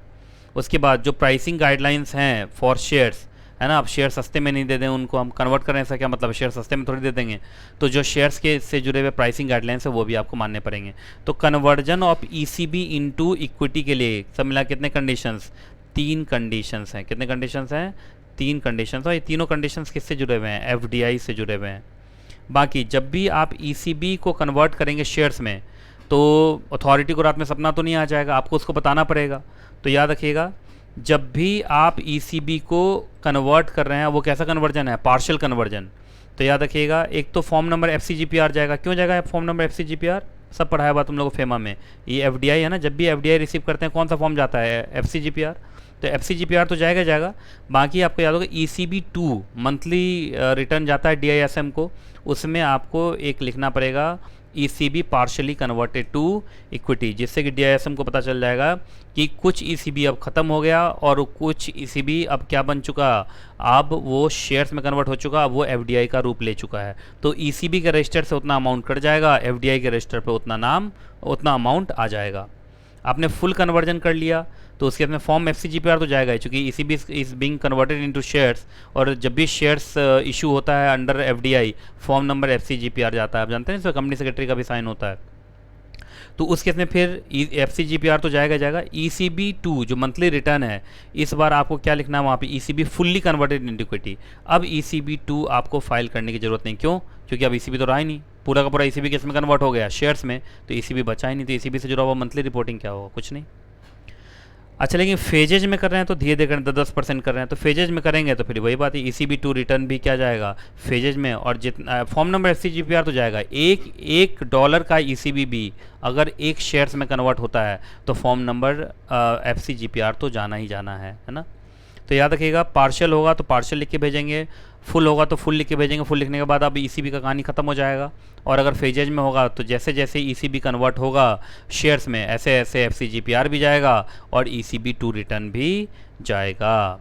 उसके बाद जो प्राइसिंग गाइडलाइंस हैं फॉर शेयर्स, है ना, आप शेयर सस्ते में नहीं दे दें उनको, हम कन्वर्ट करें ऐसा क्या मतलब? शेयर सस्ते में थोड़ी दे देंगे। तो जो शेयर्स के से जुड़े हुए प्राइसिंग गाइडलाइंस है वो भी आपको मानने पड़ेंगे। तो conversion of ECB into equity के लिए सब मिला कितने कंडीशंस? 3 कंडीशंस हैं। कितने कंडीशंस हैं? 3 कंडीशंस। और ये तीनों कंडीशंस किससे जुड़े हुए हैं? FDI से जुड़े हुए हैं। बाकी जब भी आप ECB को कन्वर्ट करेंगे शेयर्स में तो अथॉरिटी को रात में सपना तो नहीं आ जाएगा, आपको उसको बताना पड़ेगा। तो याद रखिएगा जब भी आप ECB को कन्वर्ट कर रहे हैं वो कैसा कन्वर्जन है? Partial conversion. तो याद रखिएगा एक तो फॉर्म नंबर FCGPR जाएगा। क्यों जाएगा फॉर्म नंबर FCGPR? सब पढ़ाया हुआ तुम लोगों को फेमा में। ये एफडीआई है ना, जब भी एफडीआई रिसीव करते हैं कौन सा फॉर्म जाता है, एफसीजीपीआर। तो एफसीजीपीआर तो जाएगा जाएगा। बाकी आपको याद होगा ईसीबी2 मंथली रिटर्न जाता है डीआईएसएम को, उसमें आपको एक लिखना पड़ेगा ECB partially converted to equity, जिससे कि डीआईएसएम को पता चल जाएगा कि कुछ ईसीबी अब ख़त्म हो गया और कुछ ईसीबी अब क्या बन चुका, अब वो शेयर्स में कन्वर्ट हो चुका, अब वो एफडीआई का रूप ले चुका है। तो ईसीबी के रजिस्टर से उतना अमाउंट कट जाएगा, एफडीआई के रजिस्टर पे उतना अमाउंट आ जाएगा। आपने फुल कन्वर्जन कर लिया तो उसके अंदर फॉर्म एफसीजीपीआर तो जाएगा ही, चूँकि ECB is being converted into shares, और जब भी शेयर्स इशू होता है अंडर एफडीआई फॉर्म नंबर एफसीजीपीआर जाता है। आप जानते हैं इसमें कंपनी सेक्रेटरी का भी साइन होता है। तो उस केस में फिर एफसीजीपीआर तो जाएगा जाएगा। ईसीबी2 जो मंथली रिटर्न है, इस बार आपको क्या लिखना है वहाँ पे, ECB fully converted into equity. अब ईसीबी2 आपको फाइल करने की जरूरत नहीं, क्यों? क्योंकि अब ईसीबी तो रहा ही नहीं, पूरा का पूरा ईसीबी किस में कन्वर्ट हो गया, शेयर्स में, तो ईसीबी बचा ही नहीं। तो ईसीबी से जुड़ा हुआ मंथली रिपोर्टिंग क्या होगा, कुछ नहीं। अच्छा, लेकिन फेजेज में कर रहे हैं तो धीरे धीरे 10% कर रहे हैं, तो फेजेज में करेंगे तो फिर वही बात है, ईसीबी2 रिटर्न भी क्या जाएगा फेजेज में, और जितना फॉर्म नंबर एफसीजीपीआर तो जाएगा। एक डॉलर का ईसीबी भी अगर एक शेयर्स में कन्वर्ट होता है तो फॉर्म नंबर एफसीजीपीआर तो जाना ही जाना है ना। तो याद रखिएगा, पार्शियल होगा तो पार्शियल लिख के भेजेंगे, फुल होगा तो फुल लिख के भेजेंगे। फुल लिखने के बाद अब ईसीबी का कहानी खत्म हो जाएगा। और अगर फेजेज में होगा तो जैसे जैसे ईसीबी कन्वर्ट होगा शेयर्स में, ऐसे ऐसे एफसीजीपीआर भी जाएगा और ईसीबी2 रिटर्न भी जाएगा।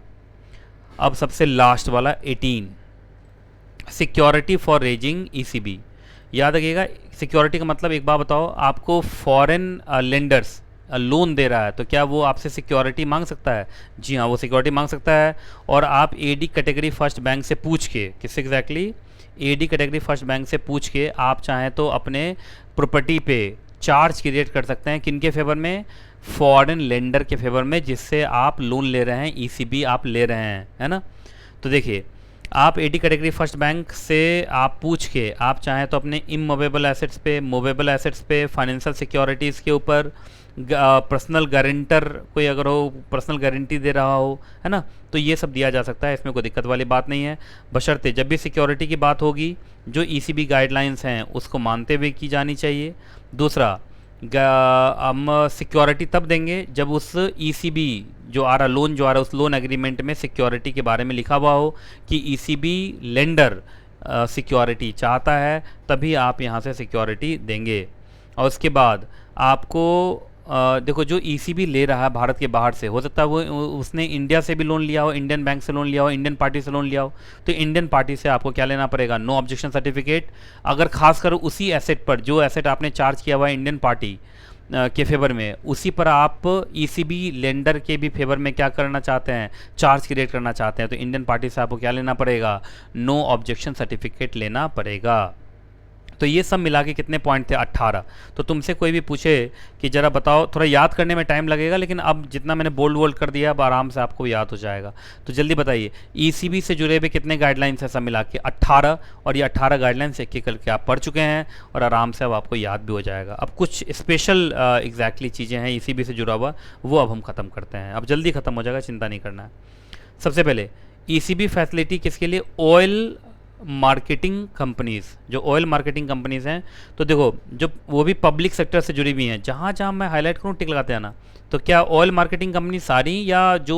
अब सबसे लास्ट वाला 18, सिक्योरिटी फॉर रेजिंग ईसीबी। याद रखिएगा, सिक्योरिटी का मतलब एक बात बताओ, आपको फॉरेन लेंडर्स लोन दे रहा है तो क्या वो आपसे सिक्योरिटी मांग सकता है? जी हाँ, वो सिक्योरिटी मांग सकता है। और आप एडी कैटेगरी फर्स्ट बैंक से पूछ के, किससे exactly, AD category first bank से पूछ के आप चाहें तो अपने प्रॉपर्टी पे चार्ज क्रिएट कर सकते हैं। किनके फेवर में? फॉरेन लेंडर के फेवर में, जिससे आप लोन ले रहे हैं, ईसीबी आप ले रहे हैं, है ना। तो देखिए, आप एडी कैटेगरी फर्स्ट बैंक से आप पूछ के आप चाहें तो अपने इमूवेबल एसेट्स पे, मूवेबल एसेट्स पे, फाइनेंशियल सिक्योरिटीज़ के ऊपर, पर्सनल गारंटर कोई अगर हो, पर्सनल गारंटी दे रहा हो, है ना, तो ये सब दिया जा सकता है। इसमें कोई दिक्कत वाली बात नहीं है, बशर्ते जब भी सिक्योरिटी की बात होगी जो ईसीबी गाइडलाइंस हैं उसको मानते हुए की जानी चाहिए। दूसरा, हम सिक्योरिटी तब देंगे जब उस ईसीबी जो आ रहा लोन जो आ रहा है उस लोन एग्रीमेंट में सिक्योरिटी के बारे में लिखा हुआ हो कि ईसीबी लेंडर सिक्योरिटी चाहता है, तभी आप यहाँ से सिक्योरिटी देंगे। और उसके बाद आपको देखो, जो ईसीबी ले रहा है भारत के बाहर से, हो सकता है वो उसने इंडिया से भी लोन लिया हो, इंडियन बैंक से लोन लिया हो, इंडियन पार्टी से लोन लिया हो, तो इंडियन पार्टी से आपको क्या लेना पड़ेगा? No objection certificate. अगर खासकर उसी एसेट पर, जो एसेट आपने चार्ज किया हुआ है इंडियन पार्टी के फेवर में, उसी पर आप ईसीबी लेंडर के भी फेवर में क्या करना चाहते हैं? चार्ज क्रिएट करना चाहते हैं, तो इंडियन पार्टी से आपको क्या लेना पड़ेगा? नो ऑब्जेक्शन सर्टिफिकेट लेना पड़ेगा। तो ये सब मिला के कितने पॉइंट थे? 18। तो तुमसे कोई भी पूछे कि ज़रा बताओ, थोड़ा याद करने में टाइम लगेगा, लेकिन अब जितना मैंने बोल्ड कर दिया अब आराम से आपको याद हो जाएगा। तो जल्दी बताइए, ईसीबी से जुड़े हुए कितने गाइडलाइंस है? सब मिला के 18, और ये 18 गाइडलाइंस एक एक करके आप पढ़ चुके हैं और आराम से अब आपको याद भी हो जाएगा। अब कुछ स्पेशल एग्जैक्टली चीज़ें हैं ईसीबी से जुड़ा हुआ, वो अब हम ख़त्म करते हैं। अब जल्दी ख़त्म हो जाएगा, चिंता नहीं करना है। सबसे पहले ईसीबी फैसिलिटी किसके लिए? ऑयल मार्केटिंग कंपनीज़, जो ऑयल मार्केटिंग कंपनीज़ हैं, तो देखो जो वो भी पब्लिक सेक्टर से जुड़ी हुई हैं, जहाँ जहाँ मैं हाईलाइट करूँ टिक लगाते हैं ना, तो क्या ऑयल मार्केटिंग कंपनी सारी या जो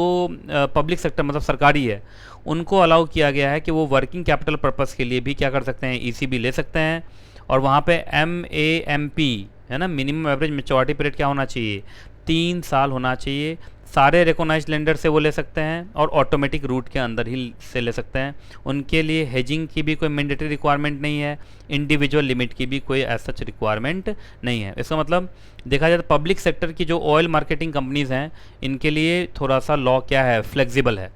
पब्लिक सेक्टर मतलब सरकारी है, उनको अलाउ किया गया है कि वो वर्किंग कैपिटल पर्पस के लिए भी क्या कर सकते हैं? ईसीबी ले सकते हैं। और वहाँ पे MAMP है ना, मिनिमम एवरेज मैच्योरिटी पीरियड क्या होना चाहिए? 3 साल होना चाहिए। सारे रिकॉग्नाइज्ड लेंडर से वो ले सकते हैं और ऑटोमेटिक रूट के अंदर ही से ले सकते हैं। उनके लिए हेजिंग की भी कोई मैंडेटरी रिक्वायरमेंट नहीं है, इंडिविजुअल लिमिट की भी कोई एज सच रिक्वायरमेंट नहीं है। इसका मतलब देखा जाए तो पब्लिक सेक्टर की जो ऑयल मार्केटिंग कंपनीज़ हैं, इनके लिए थोड़ा सा लॉ क्या है? फ्लेक्सिबल है।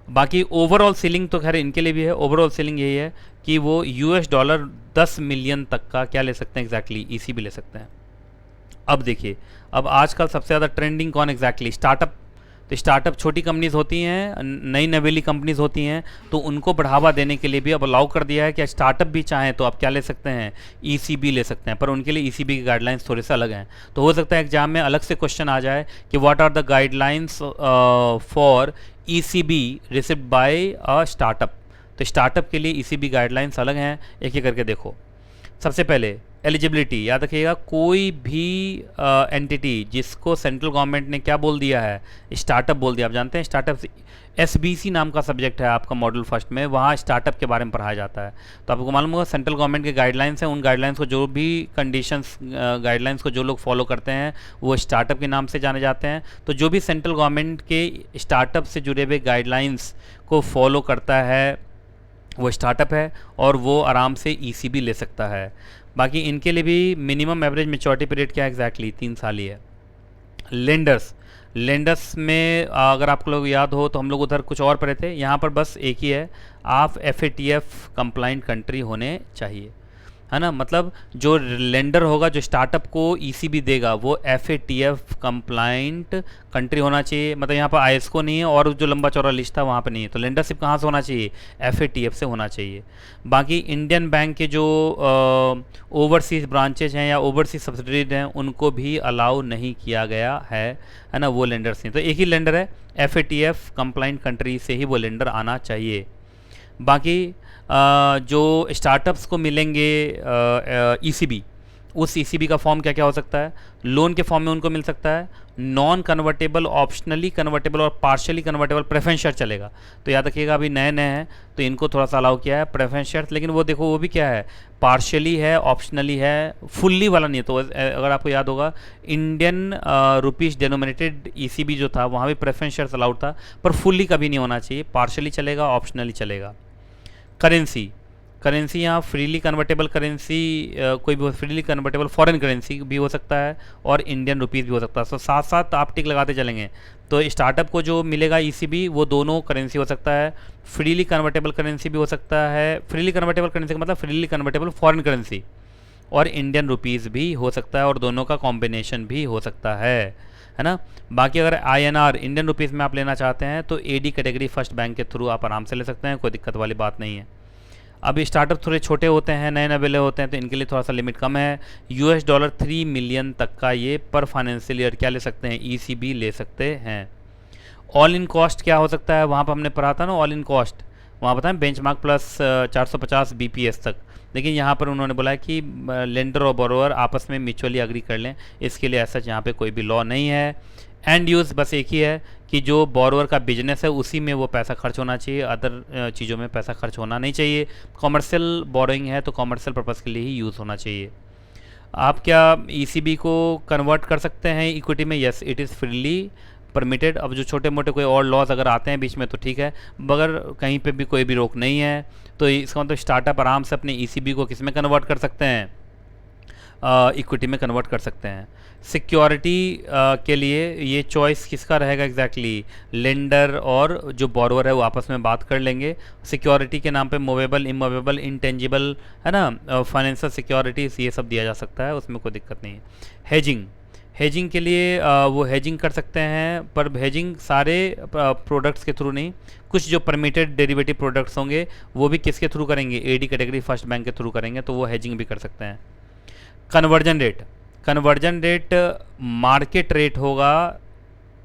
बाकी ओवरऑल सीलिंग तो खैर इनके लिए भी है। ओवरऑल सीलिंग यही है कि वो $10 10 मिलियन तक का क्या ले सकते हैं? एग्जैक्टली ईसीबी ले सकते हैं। अब देखिए, अब आजकल सबसे ज़्यादा ट्रेंडिंग कौन? Exactly startup. तो स्टार्टअप छोटी कंपनीज़ होती हैं, नई नवेली कंपनीज़ होती हैं, तो उनको बढ़ावा देने के लिए भी अब अलाउ कर दिया है कि स्टार्टअप भी चाहें तो आप क्या ले सकते हैं? ईसीबी ले सकते हैं। पर उनके लिए ईसीबी की गाइडलाइंस थोड़े से अलग हैं। तो हो सकता है एग्जाम में अलग से क्वेश्चन आ जाए कि what are the guidelines for ECB received by a startup. तो स्टार्टअप के लिए ईसीबी गाइडलाइंस अलग हैं, एक एक करके देखो। सबसे पहले एलिजिबिलिटी याद रखिएगा, कोई भी एंटिटी जिसको सेंट्रल गवर्नमेंट ने क्या बोल दिया है, स्टार्टअप बोल दिया, आप जानते हैं स्टार्टअप, एसबीसी नाम का सब्जेक्ट है आपका मॉड्यूल फर्स्ट में, वहाँ स्टार्टअप के बारे में पढ़ाया जाता है। तो आपको मालूम होगा सेंट्रल गवर्नमेंट के गाइडलाइंस हैं, उन गाइडलाइंस को जो भी कंडीशंस गाइडलाइंस को जो लोग फॉलो करते हैं वो स्टार्टअप के नाम से जाने जाते हैं। तो जो भी सेंट्रल गवर्नमेंट के स्टार्टअप से जुड़े हुए गाइडलाइंस को फॉलो करता है वो स्टार्टअप है, और वो आराम से ईसीबी ले सकता है। बाकी इनके लिए भी मिनिमम एवरेज मैच्योरिटी पीरियड क्या है, एग्जैक्टली 3 साल ही है। लेंडर्स, लेंडर्स में अगर आप लोग याद हो तो हम लोग उधर कुछ और पढ़े थे, यहाँ पर बस एक ही है, आप FATF कंप्लाइंट कंट्री होने चाहिए, है ना। मतलब जो लेंडर होगा, जो स्टार्टअप को ईसीबी देगा, वो FATF कंप्लाइंट कंट्री होना चाहिए। मतलब यहाँ पर ISCO नहीं है, और जो लंबा चौड़ा लिस्ट था वहाँ पर नहीं है। तो लेंडरशिप कहाँ से होना चाहिए, FATF से होना चाहिए। बाकी इंडियन बैंक के जो ओवरसीज ब्रांचेज हैं या ओवरसीज सब्सिडरीज हैं उनको भी अलाउ नहीं किया गया है ना, वो लेंडर्स नहीं। तो एक ही लेंडर है, FATF कंप्लाइंट कंट्री से ही वो लेंडर आना चाहिए। बाकी जो स्टार्टअप्स को मिलेंगे ईसीबी, उस ईसीबी का फॉर्म क्या क्या हो सकता है, लोन के फॉर्म में उनको मिल सकता है, नॉन कन्वर्टेबल, ऑप्शनली कन्वर्टेबल और पार्शियली कन्वर्टेबल प्रेफरेंस शेयर चलेगा। तो याद रखिएगा अभी नए नए हैं तो इनको थोड़ा सा अलाउ किया है प्रेफरेंस शेयर्स, लेकिन वो देखो वो भी क्या है, पार्शियली है, ऑप्शनली है, फुल्ली वाला नहीं है। तो अगर आपको याद होगा इंडियन रुपीज़ डेनोमिनेटेड ईसीबी जो था वहाँ भी प्रेफरेंस शेयर्स अलाउड था, पर फुल्ली कभी नहीं होना चाहिए, पार्शियली चलेगा, ऑप्शनली चलेगा। करेंसी, करेंसी यहाँ फ्रीली कन्वर्टेबल करेंसी कोई भी फ्रीली कन्वर्टेबल फॉरेन करेंसी भी हो सकता है और इंडियन रुपीज़ भी हो सकता है। तो साथ साथ आप टिक लगाते चलेंगे। तो स्टार्टअप को जो मिलेगा ईसीबी वो दोनों करेंसी हो सकता है, फ्रीली कन्वर्टेबल करेंसी भी हो सकता है, फ्रीली कन्वर्टेबल करेंसी का मतलब फ्रीली कन्वर्टेबल फॉरेन करेंसी, और इंडियन रुपीज़ भी हो सकता है, और दोनों का कॉम्बिनेशन भी हो सकता है ना। बाकी अगर INR इंडियन रुपीज़ में आप लेना चाहते हैं तो AD कैटेगरी फर्स्ट बैंक के थ्रू आप आराम से ले सकते हैं, कोई दिक्कत वाली बात नहीं है। अब स्टार्टअप थोड़े छोटे होते हैं, नए नवेले होते हैं, तो इनके लिए थोड़ा सा लिमिट कम है। $3 मिलियन तक का ये पर फाइनेंशियल ईयर क्या ले सकते हैं, ECB ले सकते हैं। ऑल इन कॉस्ट क्या हो सकता है, वहाँ पर हमने पढ़ा था ना ऑल इन कॉस्ट, वहाँ बताएं बेंचमार्क प्लस 450 BPS तक। लेकिन यहाँ पर उन्होंने बोला कि लेंडर और बोरोवर आपस में म्यूचुअली अग्री कर लें, इसके लिए ऐसा यहाँ पे कोई भी लॉ नहीं है। एंड यूज़ बस एक ही है कि जो बोरोवर का बिजनेस है उसी में वो पैसा खर्च होना चाहिए, अदर चीज़ों में पैसा खर्च होना नहीं चाहिए। कॉमर्शियल बोरोइंग है तो कॉमर्शियल पर्पज़ के लिए ही यूज़ होना चाहिए। आप क्या ECB को कन्वर्ट कर सकते हैं इक्विटी में, yes it is freely permitted. अब जो छोटे मोटे कोई और लॉज अगर आते हैं बीच में तो ठीक है, मगर कहीं पे भी कोई भी रोक नहीं है। तो इसका मतलब स्टार्टअप आराम से अपने ECB को किस में कन्वर्ट कर सकते हैं, इक्विटी में कन्वर्ट कर सकते हैं। सिक्योरिटी के लिए ये चॉइस किसका रहेगा एग्जैक्टली, लेंडर और जो बोरोवर है वो आपस में बात कर लेंगे। सिक्योरिटी के नाम पे मूवेबल, इमूवेबल, इंटेंजिबल, है ना, फाइनेंशियल सिक्योरिटीज ये सब दिया जा सकता है, उसमें कोई दिक्कत नहीं है। हेजिंग, हेजिंग के लिए वो हेजिंग कर सकते हैं, पर हेजिंग सारे प्रोडक्ट्स के थ्रू नहीं, कुछ जो परमिटेड डेरिवेटिव प्रोडक्ट्स होंगे वो भी किसके थ्रू करेंगे, AD कैटेगरी फर्स्ट बैंक के थ्रू करेंगे, तो वो हेजिंग भी कर सकते हैं। Conversion rate, conversion rate market rate होगा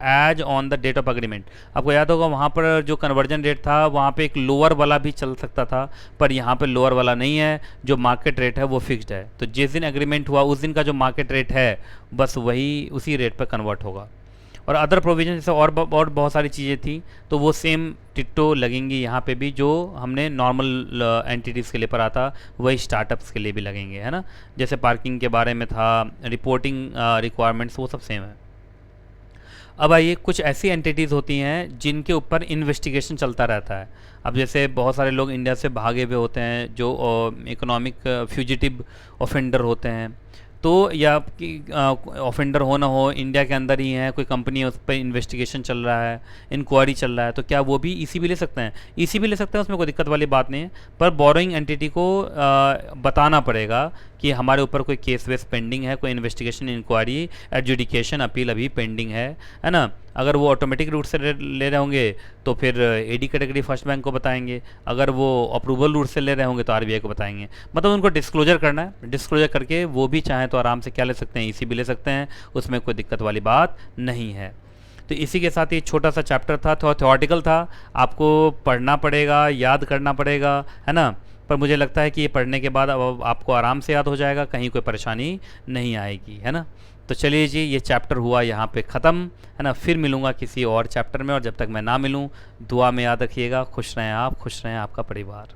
as on the date of agreement. आपको याद होगा वहाँ पर जो कन्वर्जन रेट था वहाँ पे एक लोअर वाला भी चल सकता था, पर यहाँ पे लोअर वाला नहीं है, जो मार्केट रेट है वो फिक्स्ड है। तो जिस दिन एग्रीमेंट हुआ उस दिन का जो मार्केट रेट है बस वही उसी रेट पर कन्वर्ट होगा। और अदर प्रोविजन जैसे और बहुत सारी चीज़ें थी तो वो सेम टिट्टो लगेंगी यहाँ पे भी, जो हमने नॉर्मल एंटिटीज़ के लिए पढ़ा था वही स्टार्टअप्स के लिए भी लगेंगे, है ना। जैसे पार्किंग के बारे में था, रिपोर्टिंग रिक्वायरमेंट्स, वो सब सेम है। अब आइए, कुछ ऐसी एंटिटीज़ होती हैं जिनके ऊपर इन्वेस्टिगेशन चलता रहता है। अब जैसे बहुत सारे लोग इंडिया से भागे हुए होते हैं जो इकोनॉमिक फ्यूजिटिव ऑफेंडर होते हैं, तो या ऑफेंडर हो ना हो इंडिया के अंदर ही है, कोई कंपनी है उस पर इन्वेस्टिगेशन चल रहा है, इंक्वायरी चल रहा है, तो क्या वो भी ECB ले सकते हैं, ECB ले सकते हैं, उसमें कोई दिक्कत वाली बात नहीं है। पर बोरोइंग एंटिटी को बताना पड़ेगा कि हमारे ऊपर कोई केस वेस पेंडिंग है, कोई इन्वेस्टिगेशन, इंक्वायरी, एडजुडिकेशन, अपील अभी पेंडिंग है ना। अगर वो ऑटोमेटिक रूट से ले रहे होंगे तो फिर AD कैटेगरी फर्स्ट बैंक को बताएंगे, अगर वो अप्रूवल रूट से ले रहे होंगे तो RBI को बताएंगे। मतलब उनको डिस्क्लोजर करना है, डिस्क्लोजर करके वो भी चाहें तो आराम से क्या ले सकते हैं, ECB ले सकते हैं, उसमें कोई दिक्कत वाली बात नहीं है। तो इसी के साथ ये छोटा सा चैप्टर था, थोड़ा थ्योरेटिकल था, आपको पढ़ना पड़ेगा, याद करना पड़ेगा, है ना। पर मुझे लगता है कि ये पढ़ने के बाद अब आपको आराम से याद हो जाएगा, कहीं कोई परेशानी नहीं आएगी, है ना। तो चलिए जी, ये चैप्टर हुआ यहाँ पे ख़त्म, है ना। फिर मिलूँगा किसी और चैप्टर में, और जब तक मैं ना मिलूँ, दुआ में याद रखिएगा। खुश रहें आप, खुश रहें आपका परिवार।